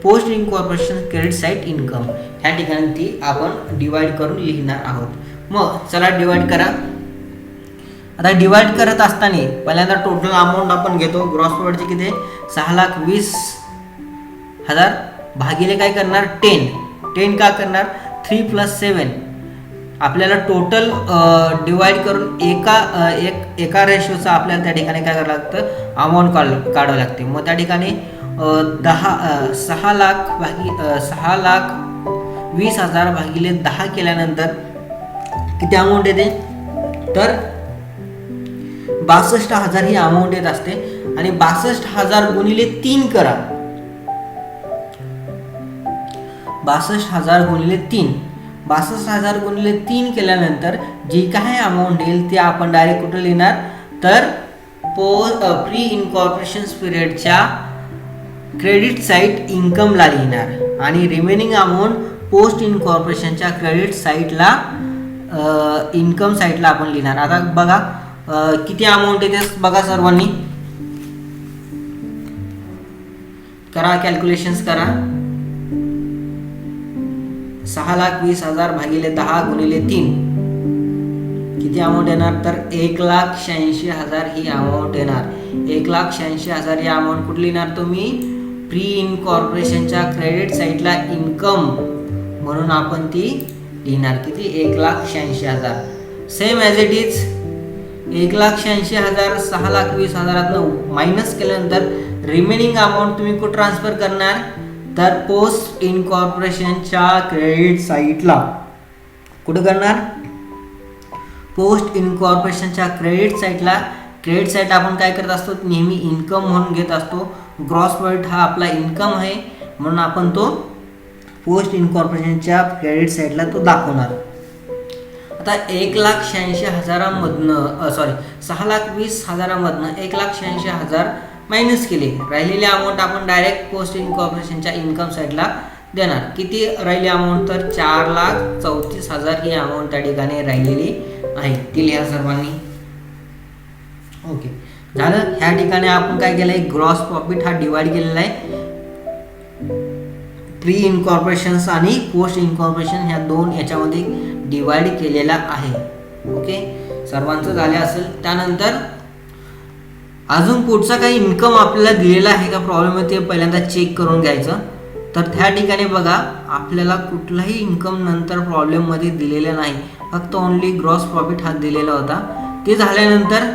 [SPEAKER 1] post incorporation credit site income, ह्या ठिकाणी ती आपण डिवाइड करून लिहिणार आहोत. मग चला डिवाइड करा. आता डिवाइड करत असताना पहिल्यांदा टोटल अमाऊंट आपण घेतो. ग्रॉस प्रॉफिटचे किती? 6,20,000 भागिले काय करणार? 10 का करणार? 3 + 7. आपल्याला टोटल डिवाइड करून एका रेशोचा आपल्याला त्या ठिकाणी काय करावं लागतं? अमाऊंट काढावं लागते. मग त्या ठिकाणी 6,20,000 भागिले 10 केल्यानंतर किती अमाऊंट येते? तर 62,000 ही अमाऊंट येत असते. आणि 62,000 गुणिले 3 करा. 62,000 गुणिले 3. 62,000 गुणिले 3 केल्यानंतर जी काय अमाऊंट येईल ते आपण डायरेक्ट कुठे लिहिणार? तर प्री इनकॉर्पोरेशन पिरियडच्या क्रेडिट साईट इन्कमला लिहिणार आणि रिमेनिंग अमाऊंट पोस्ट इनकॉर्पोरेशनच्या क्रेडिट साईटला इन्कम साईटला आपण लिहिणार. आता बघा किती अमाऊंट येते बघा, सर्वांनी करा, कॅल्क्युलेशन्स करा. 6,20,000 भागिले 10 गुणिले 3 किती अमाऊंट येणार? तर 1,86,000 ही अमाऊंट येणार. 1,86,000 ही अमाऊंट कुठली लिहिणार तुम्ही? प्री इनकॉर्पोरेशनच्या क्रेडिट साईटला इन्कम म्हणून आपण ती लिहिणार. किती? 1,86,000. Same as it is 1,86,000 6,20,000 minus केल्यानंतर रिमेनिंग अमाऊंट तुम्ही कुठं ट्रान्सफर करणार? तर पोस्ट इनकॉर्पोरेशनच्या क्रेडिट साईटला. कुठं करणार? पोस्ट इनकॉर्पोरेशनच्या क्रेडिट साईटला. क्रेडिट साईट आपण काय करत असतो? नेहमी इन्कम म्हणून घेत असतो. ग्रॉस प्रॉफिट हा आपला इन्कम आहे म्हणून आपण तो पोस्ट इनकॉर्पोरेशनच्या क्रेडिट साईटला तो दाखवणार. आता 1,86,000 मधनं 6,20,000 मधनं 1,86,000 मायनस केले. राहिलेली अमाऊंट आपण डायरेक्ट पोस्ट इनकॉर्पोरेशनच्या इन्कम साईडला देणार. किती राहिली अमाऊंट? तर 4,34,000 ही अमाऊंट त्या ठिकाणी राहिलेली आहे. ती लिहा सर्वांनी. ओके, झालं. ह्या ठिकाणी आपण काय केलंय? ग्रॉस प्रॉफिट हा डिवाइड केलेला आहे प्री इनकॉर्पोरेशन आणि पोस्ट इनकॉर्पोरेशन ह्या दोन याच्यामध्ये डिवाइड केलेला आहे. ओके, सर्वांचं झाले असेल. त्यानंतर अजून पुढचा काही इन्कम आपल्याला दिलेला आहे का प्रॉब्लेम आहे ते पहिल्यांदा चेक करून घ्यायचं. तर त्या ठिकाणी बघा आपल्याला कुठलाही इन्कम नंतर प्रॉब्लेममध्ये दिलेला नाही, फक्त ओनली ग्रॉस प्रॉफिट हा दिलेला होता. ते झाल्यानंतर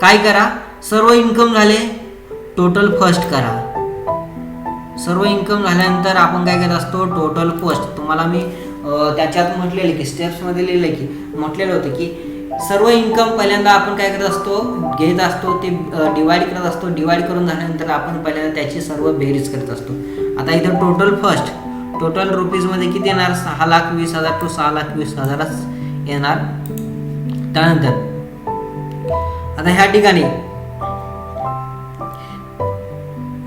[SPEAKER 1] काय करा? सर्व इन्कम झाले, टोटल फर्स्ट करा. सर्व इन्कम झाल्यानंतर आपण काय करत असतो? Total first. तुम्हाला मी त्याच्यात म्हटलेलं की स्टेप्समध्ये लिहिलं की म्हटलेलं होतं की सर्व इन्कम पहिल्यांदा आपण काय करत असतो? घेत असतो, ते डिवाइड करत असतो. डिवाइड करून झाल्यानंतर आपण पहिल्यांदा त्याची सर्व बेरीज करत असतो. आता इथं टोटल फर्स्ट, टोटल रुपीजमध्ये किती येणार? 6,20,000 to 6,20,000 येणार. त्यानंतर आता ह्या ठिकाणी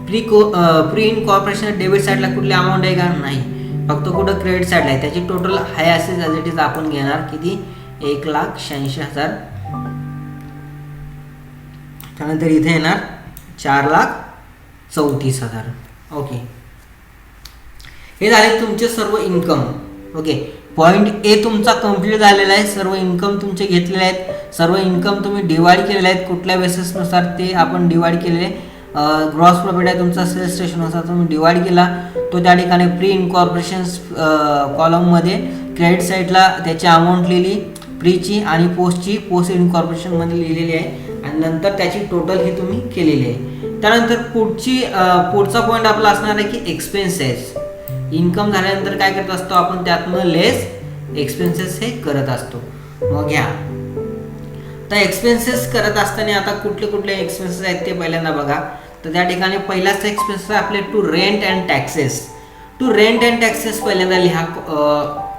[SPEAKER 1] प्री इनकॉर्पोरेशन डेबिट साईडला कुठली अमाऊंट आहे का? नाही, फक्त कुठं क्रेडिट साईडला आहे. त्याची टोटल हाय असेल ॲज इट इज आपण घेणार. किती? 1,86,000. त्यानंतर इथे येणार 4,34,000. ओके, हे झाले तुमचे सर्व इन्कम. ओके, पॉईंट ए तुमचा कंप्लीट झालेला आहे. सर्व इन्कम तुमचे घेतलेले आहेत. सर्व इन्कम तुम्ही डिवाइड केलेले आहेत. कुठल्या बेसिसनुसार ते आपण डिवाइड केलेले. ग्रॉस प्रॉफिट आहे तुमचा, सेल्स रेशोनुसार तुम्ही डिवाइड केला. तो त्या ठिकाणी प्री इनकॉर्पोरेशन कॉलममध्ये क्रेडिट साईडला त्याची अमाऊंट लिहिली प्रीची आणि पोस्टची पोस्ट इनकॉर्पोरेशनमध्ये लिहिलेली आहे आणि नंतर त्याची टोटल ही तुम्ही केलेली आहे. त्यानंतर पुढचा पॉईंट आपला असणार आहे की एक्सपेन्सेस. इन्कम झाल्यानंतर काय करत असतो आपण? त्यातनं लेस एक्सपेन्सेस हे करत असतो. मग घ्या. तर एक्सपेन्सेस करत असताना आता कुठले कुठले एक्सपेन्सेस आहेत ते पहिल्यांदा बघा. तर त्या ठिकाणी पहिलाच एक्सपेन्सेस आपले to rent and taxes. To rent and taxes पहिल्यांदा लिहा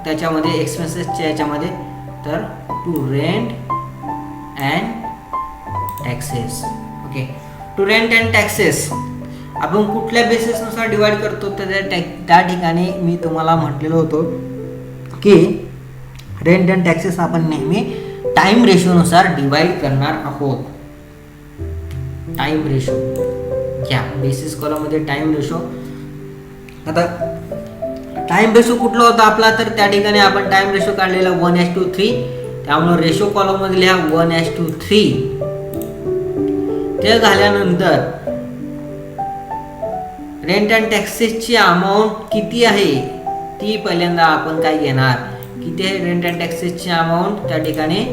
[SPEAKER 1] त्याच्यामध्ये एक्सपेन्सेसच्या याच्यामध्ये. तर to rent and taxes. Okay, to rent and taxes आपण कुठल्या बेसिसनुसार डिवाइड करतो? तर त्या ठिकाणी मी तुम्हाला म्हटलेलं होतं की रेंट अँड टॅक्सेस आपण नेहमी टाइम रेशोनुसार डिवाइड करणार आहोत. टाइम रेशो घ्या बेसिस कॉलम मध्ये टाइम रेशो. आता टाइम रेशो कुठला होता आपला, तर त्या ठिकाणी आपण टाइम रेशो काढलेला 1:3. त्यामुळे रेशो कॉलम मध्ये लिहा 1:3. ते झाल्यानंतर रेंट अँड टॅक्सेसची अमाऊंट किती आहे ती पहिल्यांदा आपण काय घेणार, किती आहे रेंट अँड टॅक्सेसची अमाऊंट, त्या ठिकाणी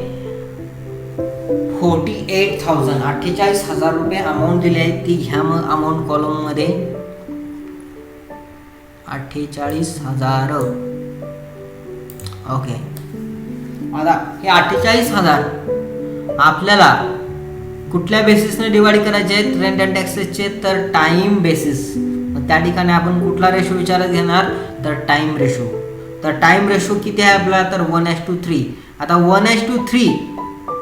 [SPEAKER 1] 48,000 48,000 रुपये अमाऊंट दिली आहे ती घ्या. मग अमाऊंट कॉलम मध्ये 48,000. ओके. आता हे 48,000 आपल्याला कुठल्या बेसिसने डिवाइड करायचे आहेत रेंट अँड टॅक्सेसचे, तर टाइम बेसिस. मग त्या ठिकाणी आपण कुठला रेशो विचारात घेणार, तर टाइम रेशो. तर टाइम रेशो किती आहे आपला, तर 1:3. आता 1:3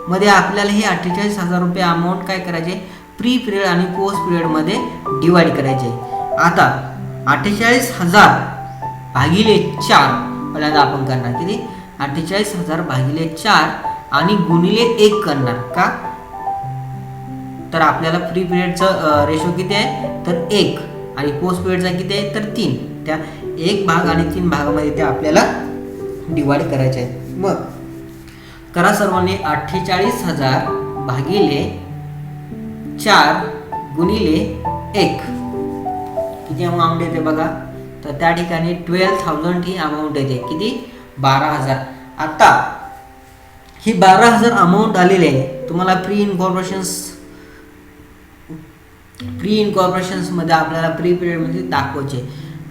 [SPEAKER 1] मध्ये आपल्याला हे 48,000 रुपये अमाऊंट काय करायचे, प्री पिरियड आणि पोस्ट पिरियड मध्ये डिवाइड करायचे. आता 48,000 भागिले 4 पहिल्यांदा आपण करणार किती, 48,000 भागिले 4 आणि गुणिले 1 करणार का, तर आपल्याला प्री पिरियडचं रेशो किती आहे, तर 1 आणि पोस्ट पिरियडचा किती आहे, तर 3. त्या 1 भाग आणि 3 भागामध्ये ते आपल्याला डिवाइड करायचे आहे. मग करा सर्वांनी 48,000 भागिले 4 गुणिले 1 किती अमाऊंट येते बघा, तर त्या ठिकाणी 12,000 ही अमाऊंट येते. किती, 12,000. आता ही 12,000 अमाऊंट आलेली आहे तुम्हाला प्री इनकॉर्पोरेशन्स मध्ये आपल्याला प्री पिरियड मध्ये दाखवायचे.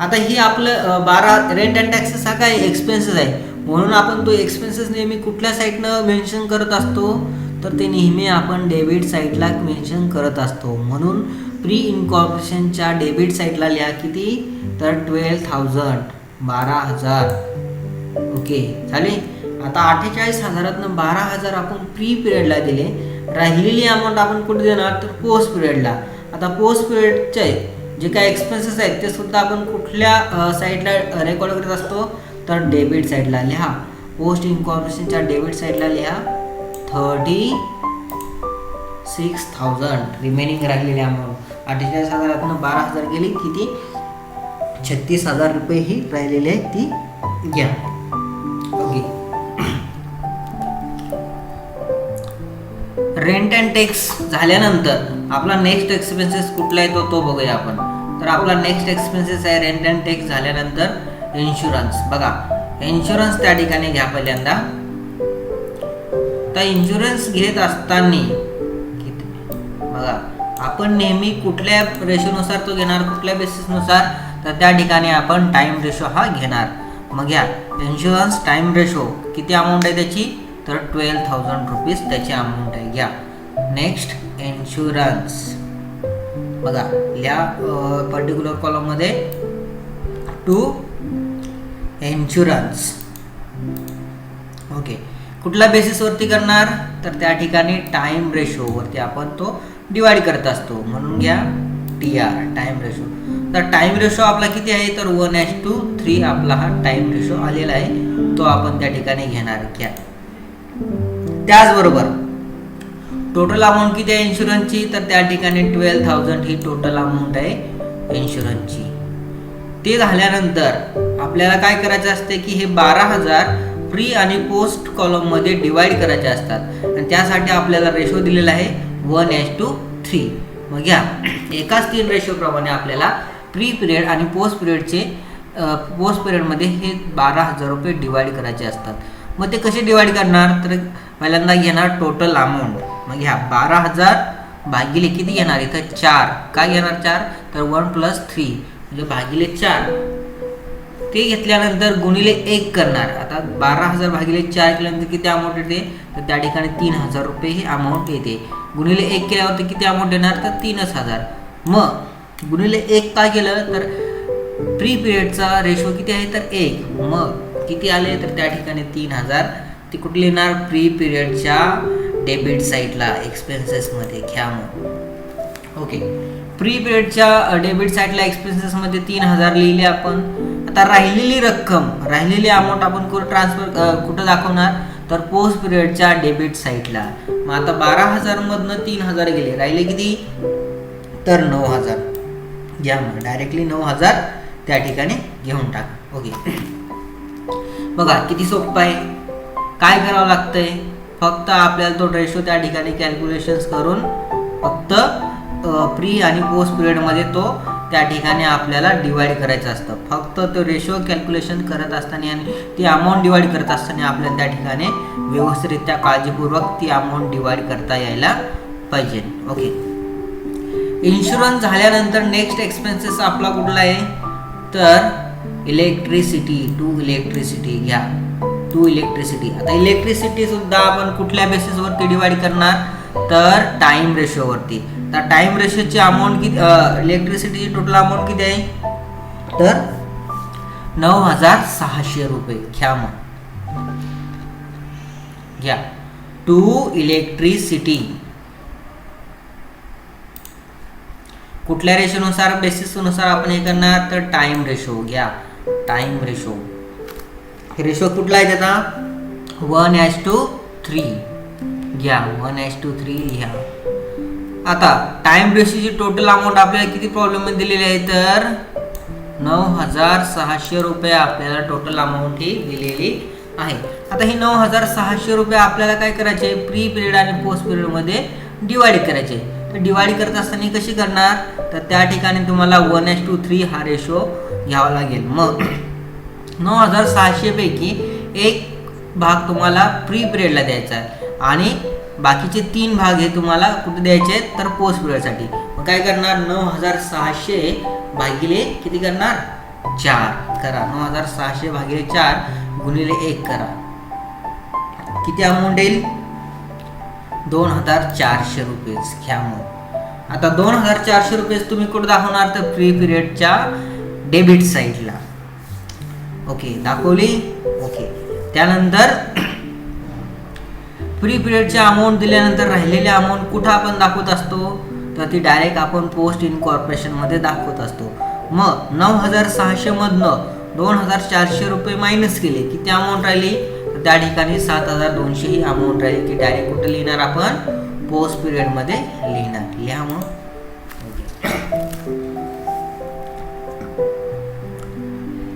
[SPEAKER 1] आता ही आपलं 12 रेंट अँड टॅक्सेस हा काय एक्सपेन्सेस आहे, म्हणून आपण तो एक्सपेन्सेस नेहमी कुठल्या साईडनं मेन्शन करत असतो, तर ते नेहमी आपण डेबिट साईडला मेन्शन करत असतो. म्हणून प्री इनकॉर्पोरेशनच्या डेबिट साईडला लिहा किती, तर 12,000 12,000. ओके झाले. आता 48,000 12,000 आपण प्री पिरियडला दिले, राहिलेली अमाऊंट आपण कुठे देणार, तर पोस्ट पिरियडला. आता पोस्ट पिरियडचे जे काही एक्सपेन्सेस आहेत ते सुद्धा आपण कुठल्या साईडला रेकॉर्ड करत असतो, तर डेबिट साईडला लिहा. पोस्ट इनकॉर्पोरेशनच्या डेबिट साईडला लिहा 36,000 रिमेनिंग राहिलेली अमाऊंट. 48,000 12,000 गेली किती, 36,000 रुपये ही राहिलेली आहे ती घ्या. ओके. रेंट अँड टॅक्स झाल्यानंतर आपला नेक्स्ट एक्सपेन्सेस कुठला येतो तो बघूया आपण. तर आपला नेक्स्ट एक्सपेन्सेस आहे रेंट अँड टॅक्स झाल्यानंतर इन्शुरन्स. बघा इन्शुरन्स त्या ठिकाणी घ्या पहिल्यांदा. तर इन्शुरन्स घेत असताना बघा आपण नेहमी कुठल्या रेशोनुसार तो घेणार, कुठल्या बेसिसनुसार, तर त्या ठिकाणी आपण टाइम रेशो हा घेणार. मग घ्या इन्शुरन्स टाइम रेशो किती अमाऊंट आहे त्याची, तर 12,000 रुपीज त्याची अमाऊंट आहे. घ्या नेक्स्ट इन्शुरन्स. बघा या पर्टिक्युलर कॉलम मध्ये टू इन्शुरन्स. ओके. कुठल्या बेसिसवरती करणार, तर त्या ठिकाणी टाइम रेशो वरती आपण तो डिवाइड करत असतो. म्हणून घ्या TR टाइम रेशो. तर टाइम रेशो आपला किती आहे, तर 1:3 आपला हा टाइम रेशो आलेला आहे, तो आपण त्या ठिकाणी घेणार. घ्या त्याचबरोबर टोटल अमाऊंट किती आहे इन्शुरन्सची, तर त्या ठिकाणी 12,000 ही टोटल अमाऊंट आहे इन्शुरन्सची. ते झाल्यानंतर आपल्याला काय करायचं असते की हे 12,000 प्री आणि पोस्ट कॉलम मध्ये डिवाइड करायचे असतात आणि त्यासाठी आपल्याला रेशो दिलेला आहे 1:3. मग घ्या एकाच 3 रेशो प्रमाणे आपल्याला प्री पिरियड आणि पोस्ट पिरियडमध्ये हे 12,000 रुपये डिवाइड करायचे असतात. मग ते कसे डिवाइड करणार, तर पहिल्यांदा घेणार टोटल अमाऊंट. मग घ्या 12,000 भागिले किती घेणार, इथं 4. काय घेणार 4, तर 1 + 3 म्हणजे भागिले 4. ते घेतल्यानंतर गुणिले 1 करणार. आता 12,000 भागिले 4 केल्यानंतर किती अमाऊंट येते, तर त्या ठिकाणी 3,000 रुपये ही अमाऊंट येते. गुणिले 1 केल्यावरती किती अमाऊंट येणार, तर 3,000. मग गुणिले 1 काय केलं, तर प्री पिरियडचा रेशो किती आहे, तर 1. मग किती आले, तर त्या ठिकाणी 3,000. ती कुठली येणार, प्री पिरियडच्या डेबिट साईडला एक्सपेन्सेसमध्ये. घ्या मग ओके. प्री पिरियडच्या डेबिट साईडला एक्सपेन्सेसमध्ये 3,000 लिहिले आपण. आता राहिलेली रक्कम, राहिलेली अमाऊंट आपण कुठं दाखवणार, तर पोस्ट पिरियडच्या डेबिट साईडला. मग आता 12,000 मधनं 3,000 गेले, राहिले किती, तर 9,000. घ्या मग डायरेक्टली 9,000 त्या ठिकाणी घेऊन टाका. ओके, बघा किती सोपं आहे. काय करावं लागतंय, फक्त आपल्याला तो रेशो त्या ठिकाणी कॅल्क्युलेशन्स करून फक्त प्री आणि पोस्ट पिरियडमध्ये तो त्या ठिकाणी आपल्याला डिवाइड करायचं असतं. फक्त तो रेशो कॅल्क्युलेशन करत असताना आणि ती अमाऊंट डिवाइड करत असताना आपल्याला त्या ठिकाणी व्यवस्थितरित्या काळजीपूर्वक ती अमाऊंट डिवाइड करता यायला पाहिजे. ओके, इन्शुरन्स झाल्यानंतर नेक्स्ट एक्सपेन्सेस आपला कुठला आहे, तर इलेक्ट्रिसिटी. टू इलेक्ट्रिसिटी घ्या, टू इलेक्ट्रिसिटी. आता इलेक्ट्रिसिटी सुद्धा आपण कुठल्या बेसिसवरती डिवाइड करणार, तर टाइम रेशोवरती. तर टाइम रेशोची अमाऊंट किती, इलेक्ट्रिसिटीची टोटल अमाऊंट किती आहे, तर 9,600 रुपये. घ्या मग घ्या, टू इलेक्ट्रिसिटी कुठल्या रेशोनुसार, बेसिसनुसार आपण हे करणार, तर टाइम रेशो. घ्या टाइम रेशो. हे रेशो कुठला आहे त्याचा, 1:3. घ्या 1:3 लिहा. आता टाइम रेशोची टोटल अमाऊंट आपल्याला किती प्रॉब्लेम मध्ये दिलेली आहे, तर 9,600 रुपये आपल्याला टोटल अमाऊंट ही दिलेली आहे. आता ही 9,600 रुपये आपल्याला काय करायचे, प्री पिरियड आणि पोस्ट पिरियड मध्ये डिवाइड करायचे. तर डिवाइड करत असताना कशी करणार, तर त्या ठिकाणी तुम्हाला 1:3 हा रेशो घ्यावा लागेल. मग 9,600 पैकी एक भाग तुम्हाला प्री पिरियडला द्यायचा आहे आणि बाकीचे 3 भाग हे तुम्हाला कुठे द्यायचे आहेत, तर पोस्ट पिरियडसाठी. मग काय करणार, 9,600 भागिले किती करणार, 4 करा. 9,600 भागिले 4 गुणिले 1 करा. किती अमाऊंट येईल, 2,400 रुपये. घ्या मग आता 2,400 रुपये तुम्ही कुठे दाखवणार, तर प्री पिरियडच्या डेबिट साईडला. ओके, दाखवली. ओके, त्यानंतर प्री पिरियडच्या अमाऊंट दिल्यानंतर राहिलेले अमाऊंट कुठं आपण दाखवत असतो, तर ती डायरेक्ट आपण पोस्ट इनकॉर्पोरेशन मध्ये दाखवत असतो. मग 9,600 मधनं 2,400 रुपये मायनस केले, किती अमाऊंट राहिली, तर त्या ठिकाणी 7,200 ही अमाऊंट राहिली. की डायरेक्ट कुठे लिहिणार आपण, पोस्ट पिरियड मध्ये लिहिणार. लिहा मग.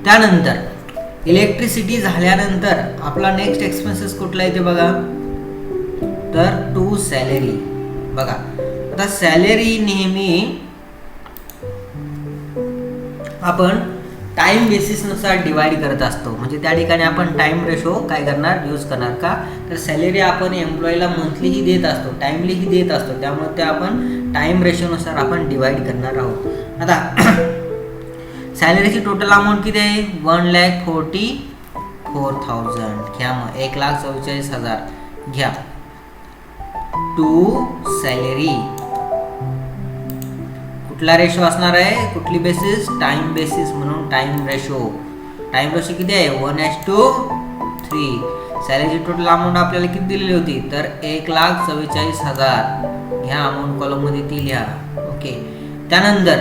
[SPEAKER 1] त्यानंतर इलेक्ट्रिसिटी झाल्यानंतर आपला नेक्स्ट एक्सपेन्सेस कुठला आहे ते बघा, तर टू सॅलरी. बघा आता सॅलरी नेहमी आपण टाइम बेसिसनुसार डिवाइड करत असतो. म्हणजे त्या ठिकाणी आपण टाइम रेशो काय करणार, यूज करणार. का, तर सॅलरी आपण एम्प्लॉईला मंथलीही देत असतो, टाइमलीही देत असतो. त्यामुळे ते आपण टाइम रेशोनुसार आपण डिवाइड करणार आहोत. आता सॅलरीची टोटल अमाऊंट किती आहे, 1,44,000. घ्या मग 1,44,000. घ्या टू सॅलरी. कुठला रेशो असणार आहे, कुठली बेसिस, टाइम बेसिस, म्हणून टाइम रेशो. टाइम रेशो किती आहे, 1:3. सॅलरीची टोटल अमाऊंट आपल्याला किती दिलेली होती, तर 1,44,000. घ्या अमाऊंट कॉलम मध्ये ती लिहा. ओके, त्यानंतर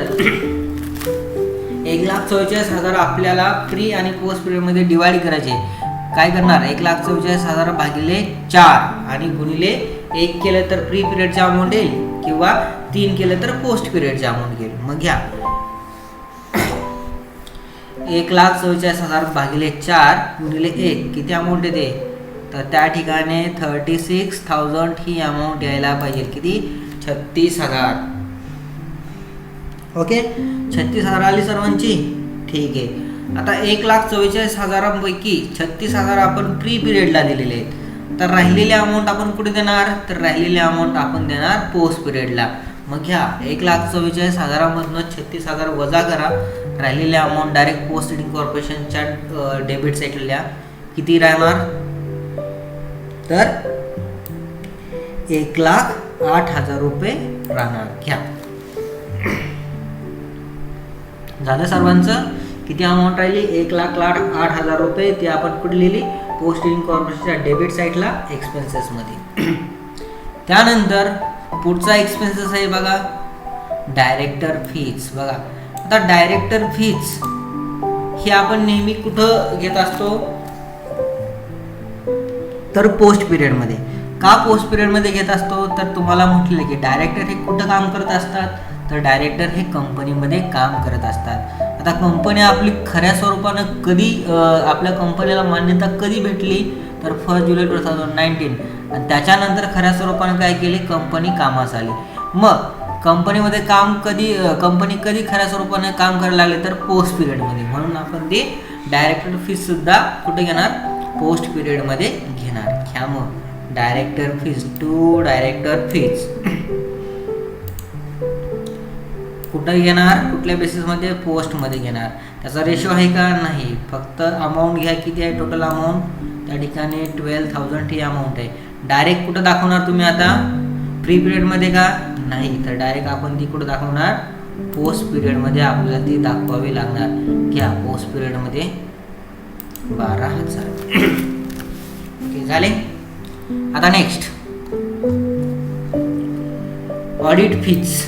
[SPEAKER 1] 1,44,000 आपल्याला प्री आणि पोस्ट पिरियड मध्ये डिवाइड करायचे. काय करणार, 1,44,000 भागिले 4 आणि गुणिले 1 केलं तर प्री पिरियडचे अमाऊंट येईल, किंवा 3 केलं तर पोस्ट पिरियडचे अमाऊंट येईल. मग घ्या 1,44,000 भागिले 4 गुणिले 1 किती अमाऊंट येते, तर त्या ठिकाणी 36,000 ही अमाऊंट यायला पाहिजे. किती, 36,000. ओके, 36,000 आली सर्वांची. ठीक आहे. आता 1,44,000 पैकी 36,000 आपण प्री पिरियडला दिलेले आहेत. तर राहिलेले अमाऊंट आपण कुठे देणार, तर राहिलेले अमाऊंट आपण देणार पोस्ट पिरियडला. मग घ्या 1,44,000 मधनं 36,000 वजा करा, राहिलेले अमाऊंट डायरेक्ट पोस्ट इनकॉर्पोरेशनच्या डेबिट साईडला किती राहणार, तर 1,08,000 रुपये राहणार. घ्या झालं सर्वांचं. किती अमाऊंट राहिली, 1,08,000 रुपये. ती आपण कुठे लिहिली, पोस्ट इनकॉर्पोरेशनच्या डेबिट साईडला एक्सपेन्सेस मध्ये. त्यानंतर पुढचा एक्सपेन्सेस आहे बघा, डायरेक्टर फीज. बघा आता डायरेक्टर फीज ही आपण नेहमी कुठं घेत असतो, तर पोस्ट पिरियड मध्ये. का पोस्ट पिरियड मध्ये घेत असतो, तर तुम्हाला म्हटलं की डायरेक्टर हे कुठं काम करत असतात, तर डायरेक्टर हे कंपनीमध्ये काम करत असतात. आता कंपनी आपली खऱ्या स्वरूपानं कधी आपल्या कंपनीला मान्यता कधी भेटली तर 1 जुलै 2019 आणि त्याच्यानंतर खऱ्या स्वरूपानं काय केली, कंपनी कामास आली. मग कंपनीमध्ये कंपनी कधी खऱ्या स्वरूपाने काम करायला लागले तर पोस्ट पिरियडमध्ये. म्हणून आपण ते डायरेक्टर फीज सुद्धा कुठे घेणार, पोस्ट पिरियडमध्ये घेणार. घ्या मग director fees, to director fees कुठे घेणार, कुठल्या बेसिसमध्ये, पोस्टमध्ये घेणार. त्याचा रेशो आहे का, नाही. फक्त अमाऊंट घ्या, किती आहे टोटल अमाऊंट, त्या ठिकाणी 12,000 ही अमाऊंट आहे. डायरेक्ट कुठं दाखवणार तुम्ही आता, फ्री पिरियडमध्ये का, नाही. तर डायरेक्ट आपण ती कुठं दाखवणार, पोस्ट पिरियडमध्ये आपल्याला ती दाखवावी लागणार. घ्या पोस्ट पिरियडमध्ये 12,000. ओके झाले. आता नेक्स्ट ऑडिट फीज.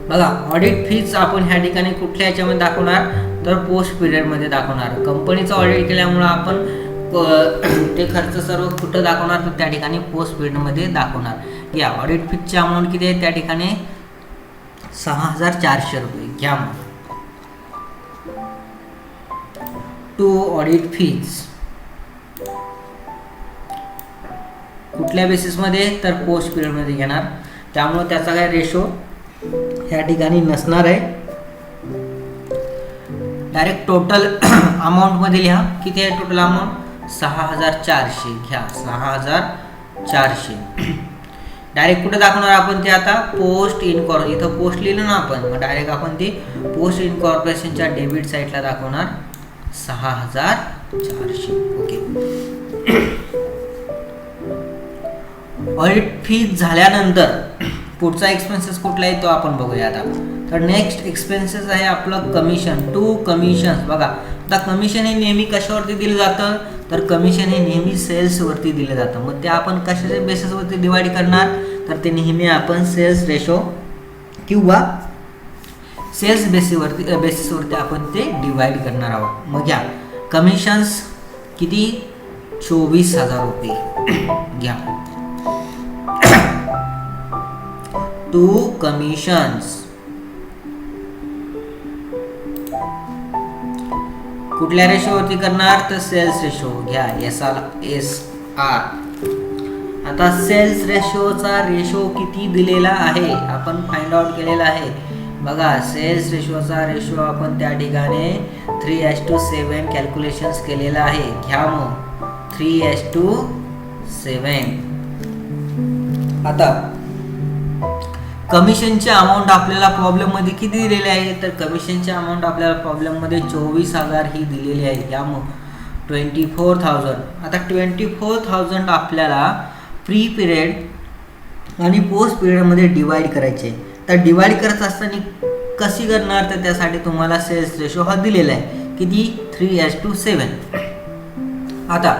[SPEAKER 1] बघा ऑडिट फीज आपण ह्या ठिकाणी कुठल्या ह्याच्यामध्ये दाखवणार तर पोस्ट पिरियडमध्ये दाखवणार. कंपनीचं ऑडिट केल्यामुळं आपण ते खर्च सर्व कुठं दाखवणार तर त्या ठिकाणी पोस्ट पिरियडमध्ये दाखवणार. या ऑडिट फीजची अमाऊंट किती आहे त्या ठिकाणी 6,400 रुपये. घ्या मग टू ऑडिट फीज कुठल्या बेसिसमध्ये तर पोस्ट पिरियडमध्ये घेणार. त्यामुळे त्याचा काय रेशो ह्या ठिकाणी नसणार आहे. डायरेक्ट टोटल अमाऊंट मध्ये लिहा, किती आहे टोटल अमाऊंट 6,400. घ्या 6,400. डायरेक्ट कुठे दाखवणार आपण ते आता, पोस्ट इनकॉर्पोरेशन. इथं पोस्ट लिहिलं ना आपण, मग डायरेक्ट आपण ते पोस्ट इनकॉर्पोरेशनच्या डेबिट साईडला दाखवणार 6,400. ओके. ऑडिट फीज झाल्यानंतर पुढचा एक्सपेन्सेस कुठला आहे तो आपण बघूया आता. तर नेक्स्ट एक्सपेन्सेस आहे आपलं कमिशन, टू कमिशन्स. बघा आता कमिशन हे नेहमी कशावरती दिलं जातं तर कमिशन हे नेहमी सेल्सवरती दिलं जातं. मग ते आपण कशाच्या बेसिसवरती डिवाइड करणार तर ते नेहमी आपण सेल्स रेशो किंवा सेल्स बेसिसवरती आपण ते डिवाइड करणार आहोत. मग घ्या कमिशन्स किती 24,000 रुपये. घ्या टू कमिशन्स कुठल्या रेशोवरती करणार तर सेल्स रेशो. घ्या SR. आता सेल्स रेशोचा रेशो किती दिलेला आहे आपण फाइंड आउट केलेला आहे. बघा सेल्स रेशोचा रेशो आपण त्या ठिकाणी 3:7 कॅल्क्युलेशन्स केलेला आहे. घ्या मग 3:7. आता कमिशनचे अमाऊंट आपल्याला प्रॉब्लेममध्ये किती दिलेले आहे तर कमिशनचे अमाऊंट आपल्याला प्रॉब्लेममध्ये 24,000 ही दिलेली आहे. या मग 24,000. आता 24,000 आपल्याला प्री पिरियड आणि पोस्ट पिरियडमध्ये डिवाइड करायचे. तर डिवाइड करत असताना कशी करणार तर त्यासाठी तुम्हाला सेल्स रेशो हा दिलेला आहे किती 3:7. आता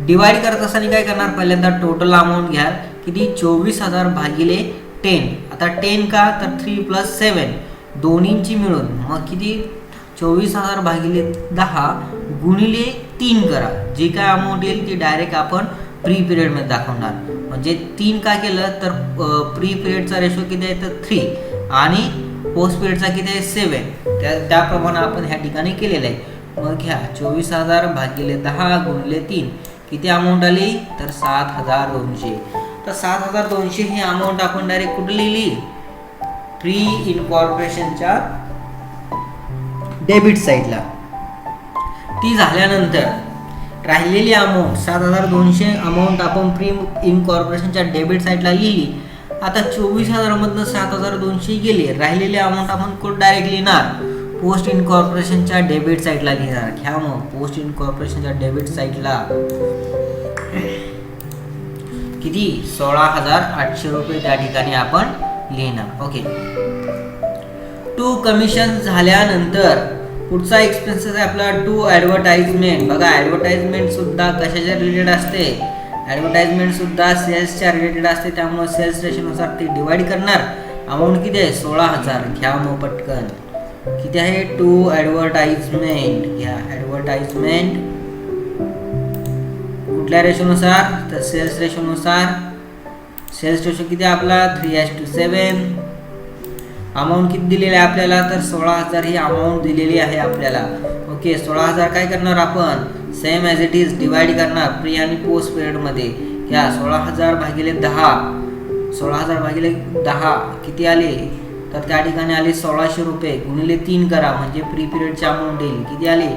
[SPEAKER 1] डिवाइड करत असताना काय करणार, पहिल्यांदा टोटल अमाऊंट घ्या किती 24,000 भागिले 10. आता 10 का तर 3 + 7 दोन्हींची मिळून मग किती 24,000 भागिले 10 गुणिले 3 करा. जी काय अमाऊंट येईल ती डायरेक्ट आपण प्री पिरियडमध्ये दाखवणार. म्हणजे 3 का केलं तर प्री पिरियडचा रेशो किती आहे तर 3 आणि पोस्ट पिरियडचा किती आहे 7. त्याप्रमाणे आपण ह्या ठिकाणी केलेलं आहे. मग घ्या 24,000 भागिले 10 गुणिले 3 किती अमाऊंट आली तर 7,200. तर 7,200 ही अमाऊंट आपण डायरेक्ट कुठे लिहिली प्री इनकॉर्पोरेशनच्या डेबिट साईडला. ती झाल्यानंतर राहिलेली अमाऊंट 7,200 अमाऊंट आपण प्री इनकॉर्पोरेशनच्या डेबिट साईडला लिहिली. आता 24,000 मधनं 7,200 गेले, राहिलेली अमाऊंट आपण कुठे डायरेक्ट लिहिणार पोस्ट इनकॉर्पोरेशनच्या डेबिट साईडला लिहिणार. घ्या मग पोस्ट इनकॉर्पोरेशनच्या डेबिट साईडला किती 16,800 रुपये त्या ठिकाणी आपण लिहिणार. ओके. टू कमिशन झाल्यानंतर पुढचा एक्सपेन्सेस आहे आपला टू ॲडव्हर्टाइजमेंट. बघा ॲडव्हर्टाइजमेंट सुद्धा कशाच्या रिलेटेड असते, ॲडव्हर्टाइजमेंट सुद्धा सेल्सच्या रिलेटेड असते. त्यामुळे सेल्स रेशोनुसार ती डिवाइड करणार. अमाऊंट किती आहे 16,000. घ्या मग पटकन किती आहे टू ॲडव्हर्टाइजमेंट. घ्या ॲडव्हर्टाइजमेंट कुठल्या रेशोनुसार तर सेल्स रेशोनुसार. सेल्स रेशो किती आपला 3:7. अमाऊंट किती दिलेली आहे आपल्याला, तर 16,000 ही अमाऊंट दिलेली आहे आपल्याला. ओके, 16,000 काय करणार आपण, same as it is divide करणार प्री आणि पोस्ट पिरियडमध्ये. घ्या 16,000 भागिले 10, 16,000 भागिले 10 किती आले, तर त्या ठिकाणी आले 1600 रुपये. गुणिले 3 करा म्हणजे प्री पिरियडची अमाऊंट येईल. किती आली,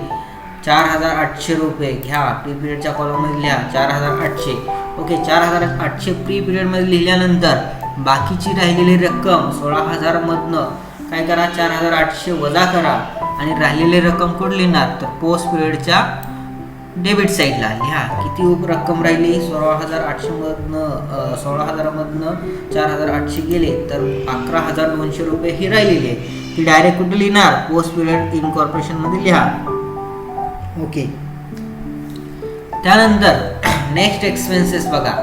[SPEAKER 1] 4,800 रुपये. घ्या प्री पिरियडच्या कॉलममध्ये लिहा 4,800. ओके, 4,800 प्री पिरियडमध्ये लिहिल्यानंतर बाकीची राहिलेली रक्कम 16,000 मधनं काय करा, 4,800 वजा करा आणि राहिलेली रक्कम कुठे लिहिणार, तर पोस्ट पिरियडच्या डेबिट साईडला लिहा. किती रक्कम राहिली, 16,800 मधनं 16,000 मधनं 4,800 गेले तर 11,200 रुपये ही राहिलेली आहे. ती डायरेक्ट कुठे लिहिणार, पोस्ट पिरियड इनकॉर्पोरेशन मध्ये लिहा. ओके, त्यानंतर नेक्स्ट एक्सपेन्सेस बघा.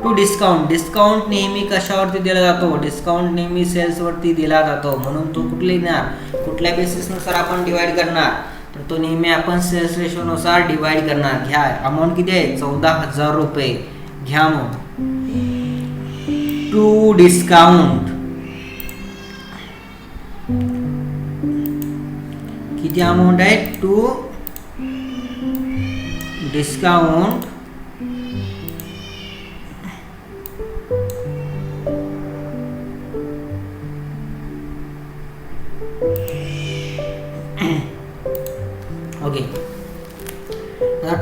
[SPEAKER 1] To discount. डिस्काउंट नेहमी कशावरती दिला जातो, डिस्काउंट नेहमी सेल्स वरती दिला जातो. म्हणून तो कुठे लिहिणार, कुठल्या बेसिसनुसार आपण डिवाइड करणार, तर तो नेहमी आपण सेल्स रेशो नुसार डिवाइड करणार. घ्या अमाऊंट किती आहे, 14,000 रुपये. घ्या मग टू डिस्काउंट किती अमाऊंट आहे, to discount okay.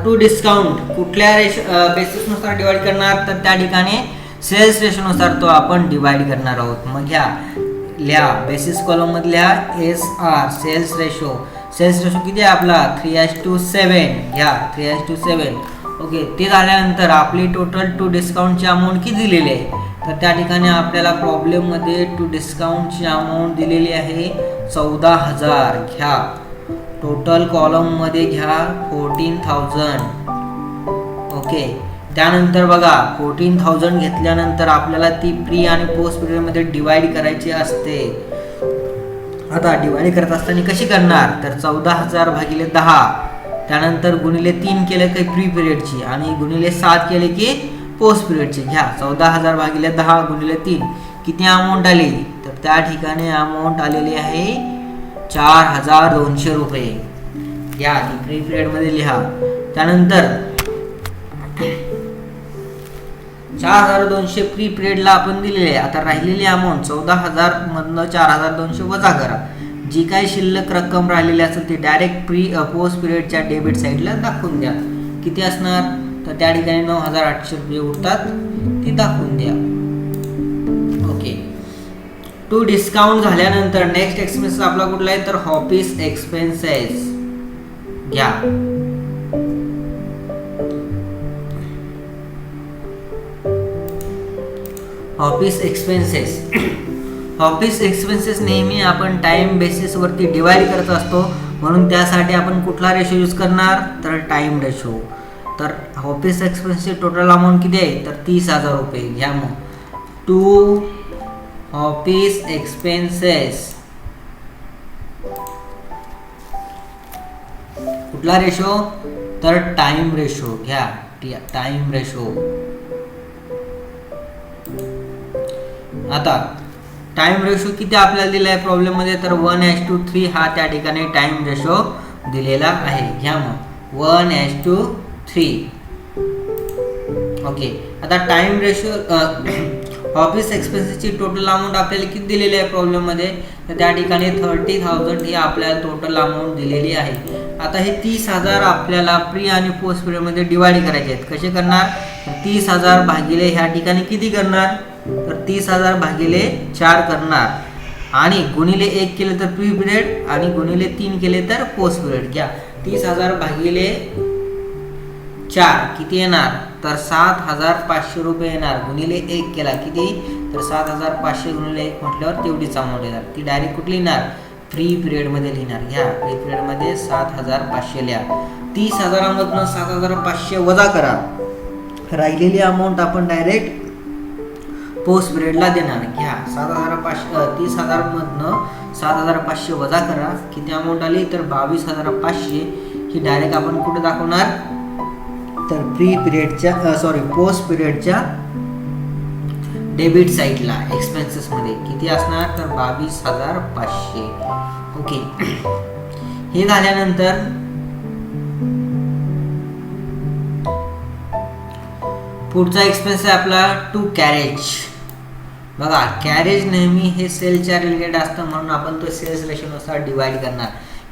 [SPEAKER 1] To discount कुठल्या बेसिसनुसार डिवाइड करणार, तर त्या ठिकाणी सेल्स रेशोनुसार तो आपण डिवाइड करणार आहोत. मग घ्या लिहा बेसिस कॉलम मध्ये लिहा SR sales ratio. Sales ratio किती आहे आपला, 3:7. घ्या 3:7. ओके, ते झाल्यानंतर आपली टोटल टू डिस्काउंटची अमाऊंट किती दिलेली आहे, तर त्या ठिकाणी आपल्याला प्रॉब्लेममध्ये टू डिस्काउंटची अमाऊंट दिलेली आहे 14,000. घ्या टोटल कॉलममध्ये घ्या 14,000. ओके, त्यानंतर बघा 14,000 घेतल्यानंतर आपल्याला ती प्री आणि पोस्ट पिरियडमध्ये डिवाइड करायची असते. आता डिवाइड करत असताना कशी करणार, तर 14,000 भागिले 10, त्यानंतर गुणिले 3 केले की प्री पिरियडची आणि गुणिले 7 केले की पोस्ट पिरियडची. घ्या 14,000 भागिले 10 गुणिले 3 किती अमाऊंट आली, तर त्या ठिकाणी अमाऊंट आलेली आहे 4,200 रुपये. घ्या ती प्री पिरियड मध्ये लिहा. त्यानंतर 4,200 प्री पिरियडला आपण दिलेले. आता राहिलेली अमाऊंट 14,000 मधनं 4,200 वजा करा. जी काही शिल्लक रक्कम राहिलेली असेल ती डायरेक्ट पोस्ट पिरियडच्या डेबिट साईडला दाखवून द्या. किती असणार, तर त्या ठिकाणी 9,800 रुपये उरतात, ती दाखवून द्या. ओके, टू डिस्काउंट झाल्यानंतर नेक्स्ट एक्सपेन्सेस आपला कुठला आहे, तर ऑफिस एक्सपेन्सेस. घ्या ऑफिस एक्सपेन्सेस. ऑफिस एक्सपेन्सेस नेहमी आपण टाइम बेसिस वरती डिवाइड करत असतो. म्हणून त्यासाठी आपण कुठला रेशो यूज करणार, तर टाइम रेशो. तर ऑफिस एक्सपेन्सची टोटल अमाऊंट किती आहे, तर 30,000 रुपये. घ्या मग टू ऑफिस एक्सपेन्सेस कुठला रेशो, तर टाइम रेशो. घ्या टाइम रेशो. आता टाइम रेशो किती आपल्याला दिला आहे प्रॉब्लेम मध्ये, तर 1:3 हा त्या ठिकाणी टाइम रेशो दिलेला आहे. घ्या मग 1:3. ओके, आता टाइम रेशो ऑफिस एक्सपेन्सेसची टोटल अमाऊंट आपल्याला किती दिलेली आहे प्रॉब्लेम मध्ये, तर त्या ठिकाणी 30,000 ही आपल्याला टोटल अमाऊंट दिलेली आहे. आता हे 30,000 आपल्याला प्री आणि पोस्ट पिरियड मध्ये डिवाइड करायचे आहेत. कसे करणार, 30,000 भागिले ह्या ठिकाणी किती करणार, तर 30,000 भागिले 4 करणार आणि गुणिले 1 केले तर प्री पिरियड आणि गुणिले 3 केले तर पोस्ट पिरियड. घ्या 30,000 भागिले 4 किती येणार, तर 7,500 रुपये येणार. गुणिले 1 केला किती, तर 7,500 गुणिले 1 म्हटल्यावर तेवढीच अमाऊंट येणार. ती डायरेक्ट कुठे लिहिणार, फ्री पिरियड मध्ये लिहिणार. घ्या फ्री पिरियड मध्ये 7,500 लिहा. 30,000 मधनं 7,500 वजा करा. राहिलेली अमाऊंट आपण डायरेक्ट पोस्ट पिरियडला देणार. घ्या 7,500 30,000 मधनं 7,500 वजा करा. किती अमाऊंट आली, तर 22,500. ही डायरेक्ट आपण कुठे दाखवणार, तर प्री पिरियडच्या पोस्ट पिरियडच्या डेबिट साईडला एक्सपेन्सेसमध्ये किती असणार तर 22,500. ओके. हे झाल्यानंतर पुढचा एक्सपेन्स आहे आपला टू कॅरेज. बघा कॅरेज नेहमी हे सेलच्या रिलेटेड असतं म्हणून आपण तो सेल्स रेशोनुसार डिवाइड करणार.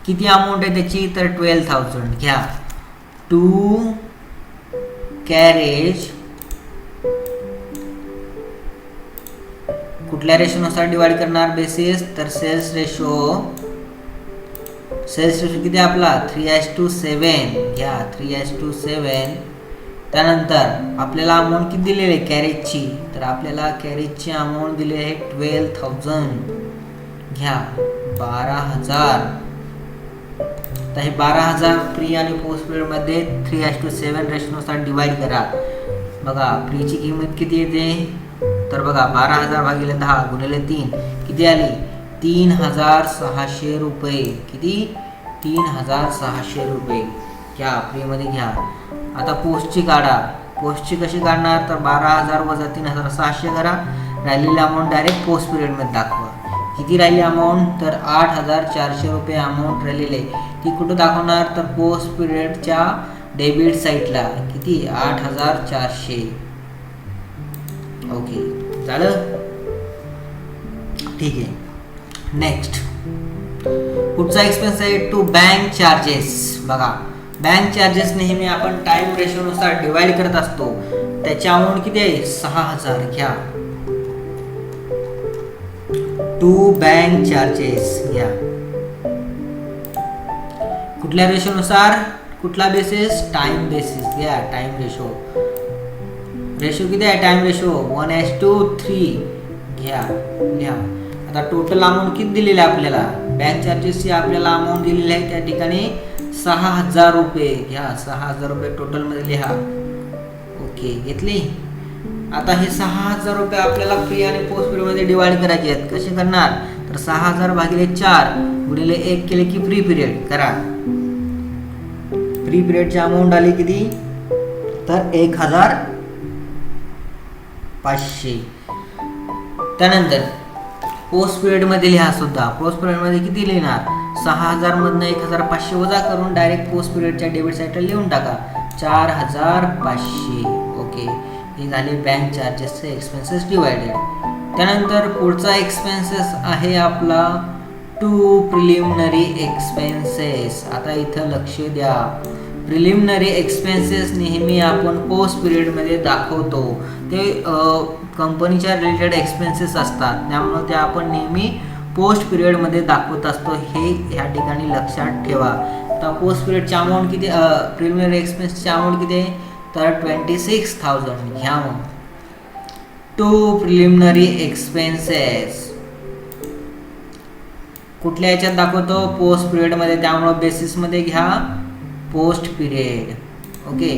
[SPEAKER 1] किती अमाऊंट आहे त्याची तर 12,000 घ्या. टू कॅरेज कुठल्या रेशोनुसार डिवाइड करणार बेसिस तर सेल्स रेशो किती आपला 3:7 घ्या. 3:7. त्यानंतर आपल्याला अमाऊंट किती दिलेली आहे कॅरेजची तर आपल्याला कॅरेजची अमाऊंट दिली आहे 12,000 घ्या. 12,000. तर हे 12,000 प्री आणि पोस्ट पिरियड मध्ये 3:7 रेशोनुसार डिवाइड करा. बघा प्रीची किंमत किती येते तर बघा 12,000 भागिले 10 गुणिले 3 किती आली 3,600 रुपये. किती 3,600 रुपये घ्या प्रीमध्ये घ्या. आता पोस्टची काढा. पोस्टची कशी काढणार तर 12,000 वजा 3,600 करा. राहिलेली अमाऊंट डायरेक्ट पोस्ट पिरियडमध्ये दाखवा. किती राहिली अमाऊंट तर 8,400 रुपये अमाऊंट राहिलेले. ती कुठं दाखवणार तर पोस्ट पिरियडच्या डेबिट साईडला. किती 8,400. ओके झालं. ठीक आहे. नेक्स्ट पुढचा एक्सपेन्स आहे टू बँक चार्जेस. बघा बँक चार्जेस नेहमी आपण टाइम रेशोनुसार डिवाइड करत असतो. त्याची अमाऊंट किती आहे 6,000 घ्या. टू बँक चार्जेस घ्या. कुठल्या रेशोनुसार कुठला बेसिस टाइम बेसिस घ्या. टाइम रेशो किती आहे टाइम रेशो 1:3 घ्या. लिहा. आता टोटल अमाऊंट किती दिलेली आहे आपल्याला बँक चार्जेसची आपल्याला अमाऊंट दिलेली आहे त्या ठिकाणी 6,000 रुपये घ्या. 6,000 रुपये टोटल मध्ये लिहा. ओके घेतली. आता हे 6,000 रुपये आपल्याला प्री आणि पोस्ट पिरियड मध्ये डिवाइड करायचे आहेत. कसे करणार तर 6,000 भागिले 4 गुणिले 1 केले की प्री पिरियड करा. प्री पिरियडची अमाऊंट आली किती तर 1,500. त्यानंतर पोस्ट पिरियड मध्ये लिहा सुद्धा. पोस्ट पिरियड मध्ये किती लिहिणार 6,000 मधनं 1,500 वजा करून डायरेक्ट पोस्ट पिरियडच्या डेबिट साईडला लिहून टाका 4,500. ओके हे झाले बँक चार्जेसचे एक्सपेन्सेस डिवायडेड. त्यानंतर पुढचा एक्सपेन्सेस आहे आपला टू प्रिलिमिनरी एक्सपेन्सेस. आता इथं लक्ष द्या. प्रिलिमिनरी एक्सपेन्सेस नेहमी आपण पोस्ट पिरियडमध्ये दाखवतो. ते कंपनीच्या रिलेटेड एक्सपेन्सेस असतात त्यामुळे ते आपण नेहमी पोस्ट पिरियडमध्ये दाखवत असतो. हे ह्या ठिकाणी लक्षात ठेवा. आता पोस्ट पिरियडची अमाऊंट किती प्रिलिमिनरी एक्सपेन्सची अमाऊंट किती आहे तर 26,000 घ्या. मग टू प्रिलिमिनरी एक्सपेन्सेस कुठल्या याच्यात दाखवतो पोस्ट पिरियडमध्ये त्यामुळे बेसिसमध्ये घ्या पोस्ट पिरियड. ओके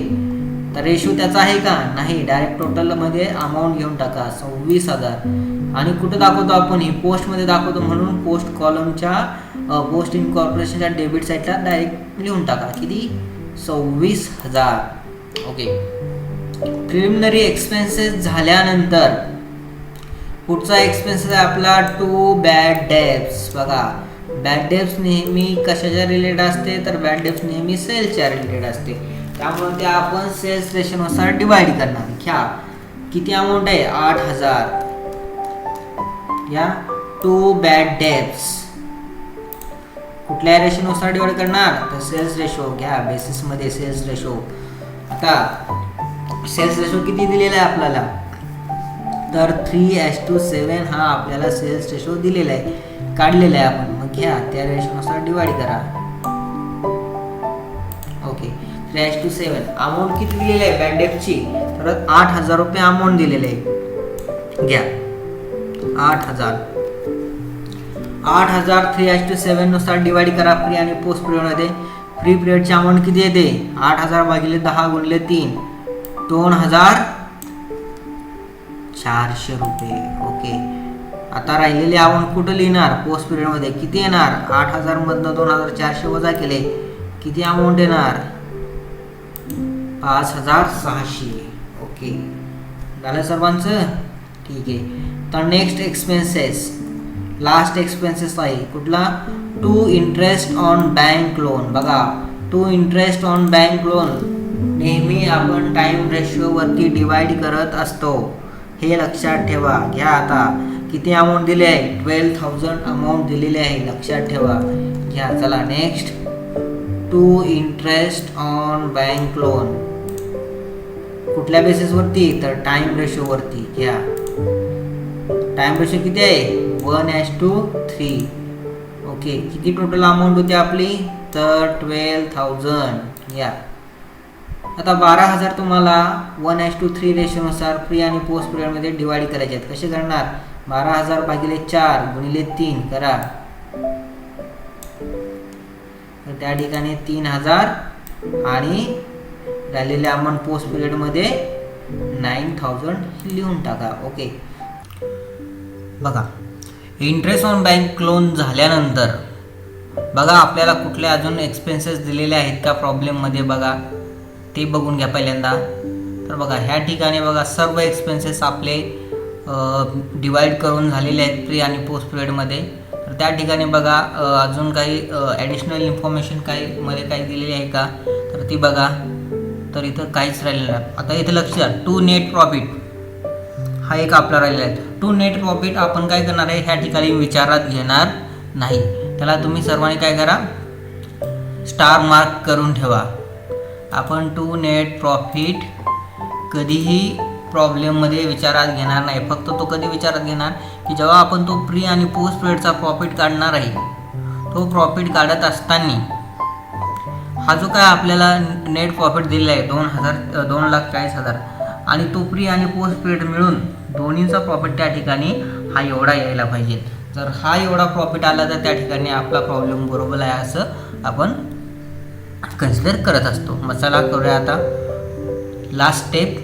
[SPEAKER 1] तर रेशो त्याचा आहे का नाही डायरेक्ट टोटलमध्ये अमाऊंट घेऊन टाका 26,000. आणि कुठं दाखवतो आपण ही पोस्टमध्ये दाखवतो म्हणून पोस्ट कॉलमच्या पोस्ट इनकॉर्पोरेशनच्या डेबिट साईडला डायरेक्ट लिहून टाका किती 26,000. ओके प्रिलिमिनरी एक्सपेन्सेस झाल्यानंतर पुढचा एक्सपेन्सेस आहे आपला टू बॅड डेब्ट्स. बघा बॅड डेब्ट्स नेहमी कशाच्या रिलेटेड असते तर बॅड डेब्ट्स नेहमी सेल्सच्या रिलेटेड असते त्यामुळे ते आपण सेल्स रेशोनुसार डिवाइड करणार. घ्या किती अमाऊंट आहे 8,000 या टू बॅड डेब्ट्स कुठल्या रेशोनुसार डिवाइड करणार तर सेल्स रेशो घ्या बेसिसमध्ये सेल्स रेशो. आता सेल्स रेशो किती दिलेला आहे आपल्याला तर 3:7 हा आपल्याला सेल्स रेशो दिलेला आहे काढलेला आहे आपण. मग घ्या त्या रेशोनुसार डिवाइड करा. ओके 3:7 अमाऊंट किती दिलेली आहे बॅड डेब्टची तर 8,000 रुपये अमाऊंट दिलेले आहे. घ्या 8,000 3:7 नुसार डिवाइड करा प्री आणि पोस्ट पिरियडमध्ये. प्री पिरियडची अमाऊंट किती येते 8,000 भागिले 10 गुणिले 3 2,400 रुपये. ओके आता राहिलेली अमाऊंट कुठं लिहिणार पोस्ट पिरियडमध्ये किती येणार 8,000 मधनं 2,400 वजा केले किती अमाऊंट येणार 5,600. ओके झालं सर्वांचं ठीक आहे. तर नेक्स्ट एक्सपेन्सेस, लास्ट एक्सपेन्सेस आहे कुठला, to interest on bank loan. बघा, to interest on bank loan नेहमी आपण टाईम रेशोवरती डिवाइड करत असतो, हे लक्षात ठेवा. घ्या आता किती अमाऊंट दिली आहे, 12,000 अमाऊंट दिलेली आहे, लक्षात ठेवा. घ्या चला next, to interest on bank loan कुठल्या बेसिसवरती, तर टाइम रेशोवरती. घ्या टाइम रेशो किती आहे, 1:3. ओके, किती टोटल अमाऊंट होती आपली, तर 12,000. घ्या आता 12,000 तुम्हाला 1:3 रेशोनुसार प्री आणि पोस्ट पिरियडमध्ये डिवाइड करायचे आहेत. कसे करणार, 12,000 भागिले 4 गुणिले 3 करा, तर त्या ठिकाणी 3,000 आणि राहिलेले अमाऊंट पोस्ट पिरियडमध्ये 9,000 लिहून टाका. ओके, बघा इंटरेस्ट ऑन बँक लोन झाल्यानंतर बघा आपल्याला कुठले अजून एक्सपेन्सेस दिलेले आहेत का प्रॉब्लेममध्ये, बघा ते बघून घ्या पहिल्यांदा. तर बघा ह्या ठिकाणी बघा सर्व एक्सपेन्सेस आपले डिवाइड करून झालेले आहेत प्री आणि पोस्ट पिरियडमध्ये. तर त्या ठिकाणी बघा अजून काही ॲडिशनल इन्फॉर्मेशन काही दिलेली आहे का, तर ती बघा. तर इथं काहीच राहिलेलं नाही. आता इथं लक्षात, टू नेट प्रॉफिट हा एक आपला राहिलेला आहे. टू नेट प्रॉफिट आपण काय करणार आहे, ह्या ठिकाणी विचारात घेणार नाही. त्याला तुम्ही सर्वांनी काय करा, स्टार मार्क करून ठेवा. आपण टू नेट प्रॉफिट कधीही प्रॉब्लेममध्ये विचारात घेणार नाही. फक्त तो कधी विचारात घेणार की जेव्हा आपण तो प्री आणि पोस्ट पिरियडचा प्रॉफिट काढणार आहे, तो प्रॉफिट काढत असताना हा जो काय आपल्याला नेट प्रॉफिट दिलेला आहे 2,40,000 आणि तो प्री आणि पोस्ट पिरियड मिळून दोन्हीचा प्रॉफिट त्या ठिकाणी हा एवढा यायला पाहिजे. जर हा एवढा प्रॉफिट आला तर त्या ठिकाणी आपला प्रॉब्लेम बरोबर आहे असं आपण कन्सिडर करत असतो. मग चला करूया आता लास्ट स्टेप.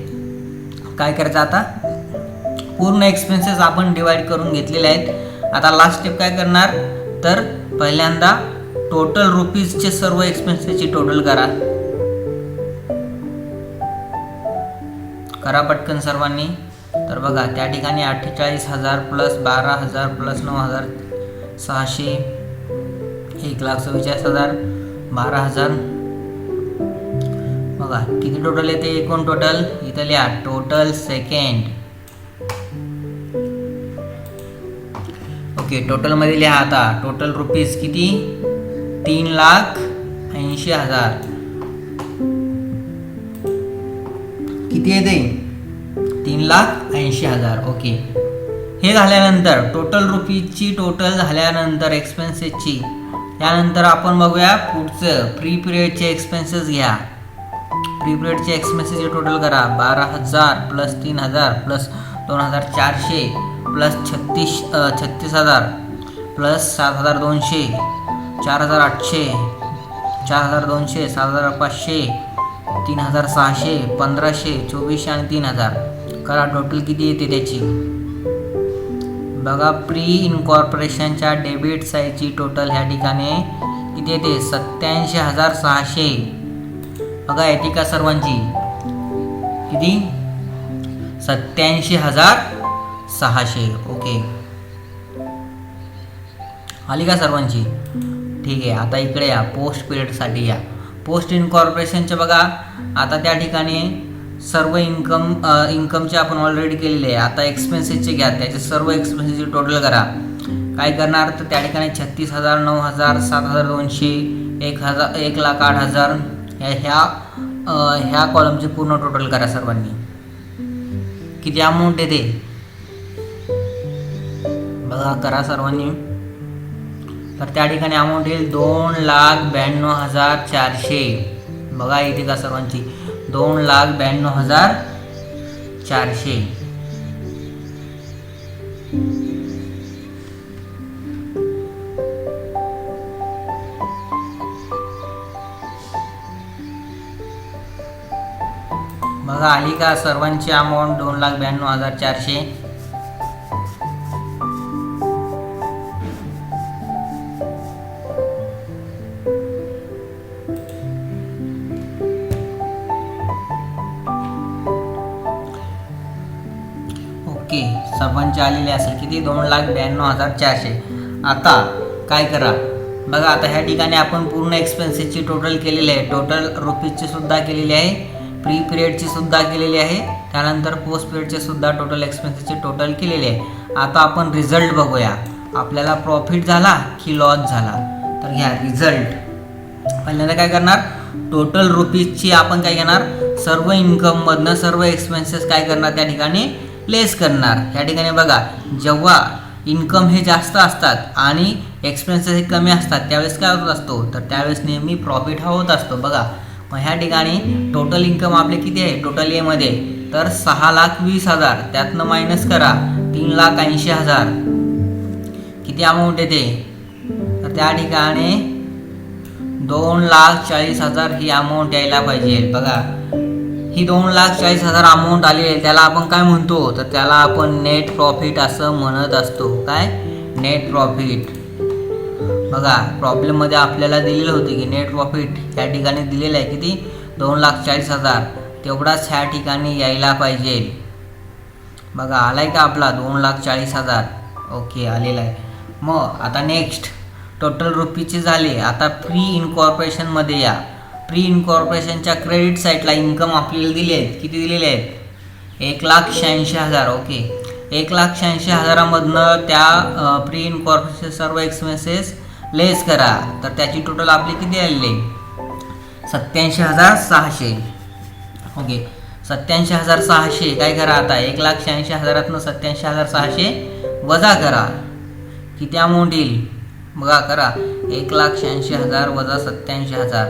[SPEAKER 1] काय करायचं आता, पूर्ण एक्सपेन्सेस आपण डिवाइड करून घेतलेले आहेत. आता लास्ट स्टेप काय करणार, तर पहिल्यांदा टोटल रुपीजचे सर्व एक्सपेन्सेसची टोटल करा पटकन सर्वांनी. तर बघा त्या ठिकाणी 48,000 प्लस 12,000 प्लस 9,600 1,44,000 12,000. बघा किती टोटल येते, एकूण टोटल इथं लिहा, टोटल सेकंड. ओके, टोटलमध्ये लिहा आता टोटल रुपीज किती, 3,80,000. किती येते, 3,80,000. ओके, हे झाल्यानंतर टोटल रुपीजची टोटल झाल्यानंतर एक्सपेन्सेसची, त्यानंतर आपण बघूया पुढचं प्री पिरियडचे एक्सपेन्सेस घ्या. प्री पिरियडचे एक्सपेन्सेसचे टोटल करा, 12,000 प्लस 3,000 प्लस 2,400 प्लस 36,000 प्लस 7,200 4,800 4,200 7,500 3,600 1,500 2,400 आणि 3,000 करा. टोटल किती येते त्याची बघा. प्री इनकॉर्पोरेशनच्या डेबिट साईडची टोटल ह्या ठिकाणी किती येते, 87,600. बघा येते का सर्वांची, किती, 87,600. ओके, आली का सर्वांची, ठीक आहे. आता इकडे या पोस्ट पिरियडसाठी या. पोस्ट इनकॉर्पोरेशनचे बघा आता त्या ठिकाणी सर्व इन्कमचे आपण ऑलरेडी केलेले आहे. आता एक्सपेन्सेसचे घ्या, त्याचे सर्व एक्सपेन्सेसची टोटल करा. काय करणार, तर त्या ठिकाणी 36,000 9,000 7,200 1,08,000 ह्या कॉलमचे पूर्ण टोटल करा सर्वांनी. किती अमाऊंट येते बघा, करा सर्वांनी. तर त्या ठिकाणी अमाऊंट येईल 2,92,400. बघा येते का सर्वांची, 2,92,400. बघा आली का सर्वांची अमाऊंट 2,92,400. सर्वांची आलेली असेल किती 2,92,400. आता काय करा बघा, आता ह्या ठिकाणी आपण पूर्ण एक्सपेन्सेसची टोटल केलेली आहे, टोटल रुपीजची सुद्धा केलेली आहे, प्री पिरियडची सुद्धा केलेली आहे, त्यानंतर पोस्ट पिरियडचे सुद्धा टोटल एक्सपेन्सेसची टोटल केलेली आहे. आता आपण रिझल्ट बघूया, आपल्याला प्रॉफिट झाला की लॉस झाला. तर घ्या रिझल्ट. पहिल्यांदा काय करणार, टोटल रुपीजची आपण काय घेणार, सर्व इन्कममधनं सर्व एक्सपेन्सेस काय करणार त्या ठिकाणी लेस करणार. ह्या ठिकाणी बघा, जेव्हा इन्कम हे जास्त असतात आणि एक्सपेन्सेस हे कमी असतात त्यावेळेस काय होत असतो, तर त्यावेळेस नेहमी प्रॉफिट हा होत असतो. बघा मग ह्या ठिकाणी टोटल इन्कम आपले किती आहे टोटल एमध्ये, तर 6,20,000, त्यातनं मायनस करा 3,80,000, किती अमाऊंट येते, तर त्या ठिकाणी 2,40,000 ही अमाऊंट यायला पाहिजे. बघा ही 2,40,000 अमाऊंट आली आहे, त्याला आपण काय म्हणतो, तर त्याला आपण नेट प्रॉफिट असं म्हणत असतो. काय नेट प्रॉफिट. बघा प्रॉब्लेममध्ये आपल्याला दिलेलं होते की नेट प्रॉफिट या ठिकाणी दिलेलं आहे किती 2,40,000, तेवढाच ह्या ठिकाणी यायला पाहिजे. बघा आलाय का आपला 2,40,000. ओके आलेला आहे. मग आता नेक्स्ट टोटल रुपीजचे झाले. आता प्री इनकॉर्पोरेशनमध्ये या. प्री इनकॉर्पोरेशनच्या क्रेडिट साईडला इन्कम आपल्याला दिले आहेत, किती दिलेले आहेत 1,86,000. ओके 1,86,000मधनं त्या प्री इनकॉर्पोरेशन सर्व एक्सपेन्सेस लेस करा, तर त्याची टोटल आपली किती आलेली 87,600. ओके 87,600 काय करा, आता 1,86,000तनं 87,600 वजा करा, किती अमाऊंट येईल बघा, करा 1,86,000 वजा 87,000.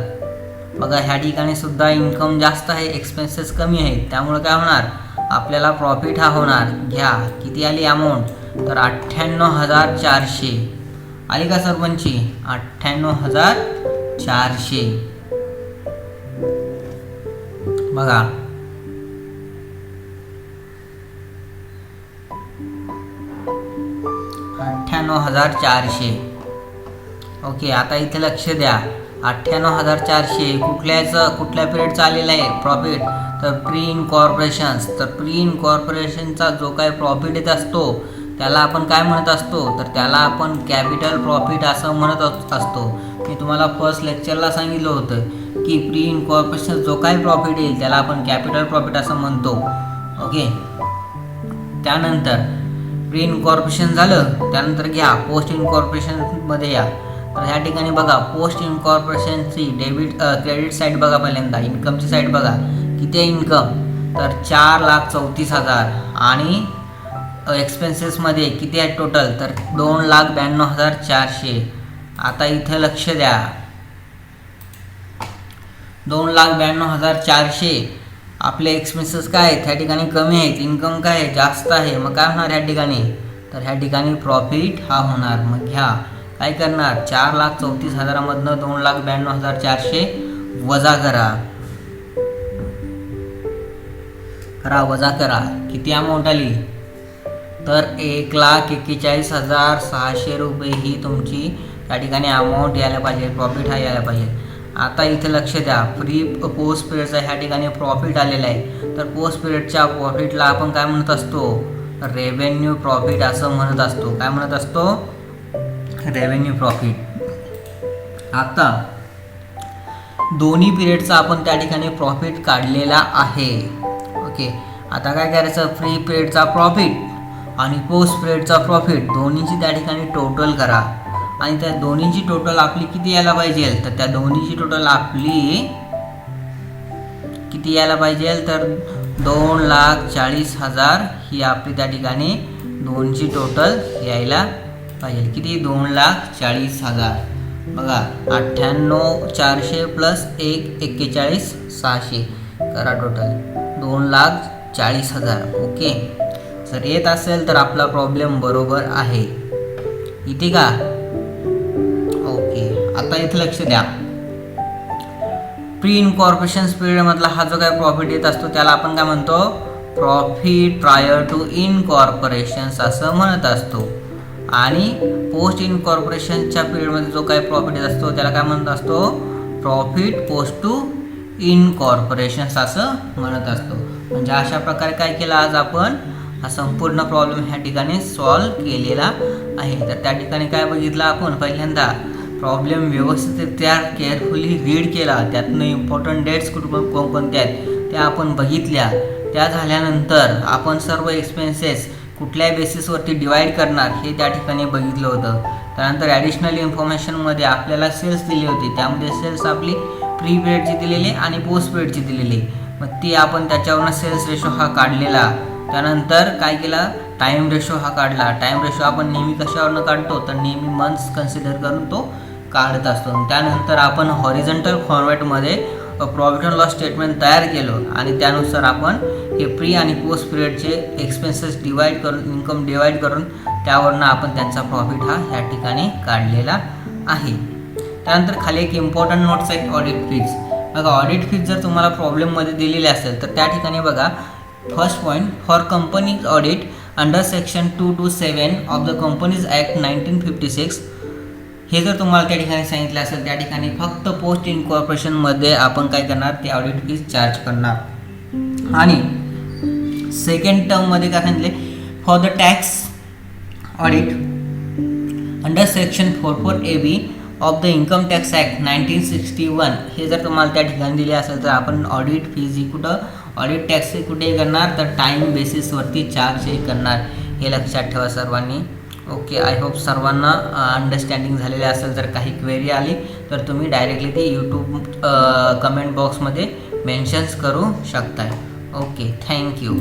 [SPEAKER 1] बघा ह्या ठिकाणी सुद्धा इन्कम जास्त आहे, एक्सपेन्सेस कमी आहेत, त्यामुळे काय होणार आपल्याला प्रॉफिट हा होणार. घ्या किती आली अमाऊंट, तर 98,400 आली का सर्वांची, 98,400. बघा 98,400. ओके आता इथे लक्ष द्या, 98,400 कुठल्या पिरियडचं आलेलं आहे प्रॉफिट, तर प्री इनकॉर्पोरेशन्स. तर प्री इनकॉर्पोरेशनचा जो काही प्रॉफिट येत असतो त्याला आपण काय म्हणत असतो, तर त्याला आपण कॅपिटल प्रॉफिट असं म्हणत असतो. मी तुम्हाला फर्स्ट लेक्चरला सांगितलं होतं की प्री इनकॉर्पोरेशन जो काही प्रॉफिट येईल त्याला आपण कॅपिटल प्रॉफिट असं म्हणतो. ओके त्यानंतर प्री इनकॉर्पोरेशन झालं, त्यानंतर घ्या पोस्ट इनकॉर्पोरेशनमध्ये या. तर ह्या ठिकाणी बघा पोस्ट इनकॉर्पोरेशनची क्रेडिट साईड बघा, पहिल्यांदा इन्कमची साईड बघा किती आहे इन्कम, तर 4,34,000 आणि एक्सपेन्सेसमध्ये किती आहे टोटल, तर 2,92,400. आता इथं लक्ष द्या, 2,92,400 आपले एक्सपेन्सेस काय आहेत ह्या ठिकाणी कमी आहेत, इन्कम काय आहे जास्त आहे, मग काय होणार ह्या ठिकाणी, तर ह्या ठिकाणी प्रॉफिट हा होणार. मग घ्या काय करणार, 4,34,000मधनं 2,92,400 वजा करा, वजा करा, किती अमाऊंट आली, तर 1,41,600 रुपये ही तुमची त्या ठिकाणी अमाऊंट यायला पाहिजे, प्रॉफिट हा यायला पाहिजे. आता इथे लक्ष द्या, फ्री पोस्ट पिरियडचा ह्या ठिकाणी प्रॉफिट आलेला आहे, तर पोस्ट पिरियडच्या प्रॉफिटला आपण काय म्हणत असतो, रेव्हेन्यू प्रॉफिट असं म्हणत असतो. काय म्हणत असतो, रेव्हेन्यू प्रॉफिट. आता दोन्ही पिरियडचा आपण त्या ठिकाणी प्रॉफिट काढलेला आहे. ओके आता काय करायचं, फ्री पिरियडचा प्रॉफिट आणि पोस्ट पिरियडचा प्रॉफिट दोन्हीची त्या ठिकाणी टोटल करा, आणि त्या दोन्हीची टोटल आपली किती यायला पाहिजे, तर त्या दोन्हीची टोटल आपली किती यायला पाहिजे, तर 2,40,000 ही आपली त्या ठिकाणी दोनची टोटल यायला पाहिजे. किती 2,40,000. बघा 98,400 प्लस 1,41,600 करा टोटल 2,40,000. ओके जर येत असेल तर आपला प्रॉब्लेम बरोबर आहे इथे का. ओके आता इथे लक्ष द्या, प्री इनकॉर्पोरेशन पिरियड मधला हा जो काय प्रॉफिट येत असतो त्याला आपण काय म्हणतो, प्रॉफिट प्रायर टू इनकॉर्पोरेशन असं म्हणत असतो, आणि पोस्ट इनकॉर्पोरेशनच्या पिरियडमध्ये जो काही प्रॉफिट येत असतो त्याला काय म्हणत असतो, प्रॉफिट पोस्ट टू इनकॉर्पोरेशन असं म्हणत असतो. म्हणजे अशा प्रकारे काय केलं आज आपण, हा संपूर्ण प्रॉब्लेम ह्या ठिकाणी सॉल्व केलेला आहे. तर त्या ठिकाणी काय बघितलं आपण, पहिल्यांदा प्रॉब्लेम व्यवस्थितरित्या केअरफुली रीड केला, त्यातनं इम्पॉर्टंट डेट्स कोणकोणत्या आहेत त्या आपण बघितल्या. त्या झाल्यानंतर आपण सर्व एक्सपेन्सेस कुठल्या बेसिसवरती डिवाईड करणार हे त्या ठिकाणी बघितलं होतं. त्यानंतर ॲडिशनल इन्फॉर्मेशनमध्ये आपल्याला सेल्स दिली होती, त्यामध्ये सेल्स आपली प्री पिरियडची दिलेली आणि पोस्ट पिरियडची दिलेली, मग ती आपण त्याच्यावरनं सेल्स रेशो हा काढलेला. त्यानंतर काय केला, टाईम रेशो हा काढला. टाईम रेशो आपण नेहमी कशावरनं काढतो, तर नेहमी मंथ्स कन्सिडर करून तो काढत असतो. त्यानंतर आपण हॉरिझॉन्टल फॉर्मॅटमध्ये प्रॉफिट अँड लॉस स्टेटमेंट तयार केलं आणि त्यानुसार आपण हे प्री आणि पोस्ट पिरियडचे एक्सपेन्सेस डिवाईड करून, इन्कम डिवाईड करून त्यावरनं आपण त्यांचा प्रॉफिट हा ह्या ठिकाणी काढलेला आहे. त्यानंतर खाली एक इम्पॉर्टंट नोट्स आहेत, ऑडिट फीज. बघा, ऑडिट फीज जर तुम्हाला प्रॉब्लेममध्ये दिलेली असेल तर त्या ठिकाणी बघा, first point, for companies audit under section 227 of the companies act 1956, हे जर तुम्हाला त्या ठिकाणी सांगितलं असेल त्या ठिकाणी फक्त पोस्ट इनकॉर्पोरेशनमध्ये आपण काय करणार, ते ऑडिट फीज चार्ज करणार. आणि सेकंड टर्ममध्ये काय सांगितले, for the tax audit under section 44AB of the income tax act 1961, हे जर तुम्हाला त्या ठिकाणी दिले असेल तर आपण ऑडिट फीज ही कुठं, ऑडिट टॅक्स कुठे करणार, तर टाईम बेसिसवरती चार्ज हे करणार. हे लक्षात ठेवा सर्वांनी. ओके, आय होप सर्वांना अंडरस्टँडिंग झालेले असेल. जर काही क्वेरी आली तर तुम्ही डायरेक्टली ते यूट्यूब कमेंट बॉक्समध्ये मेन्शन्स करू शकताय. Okay, thank you.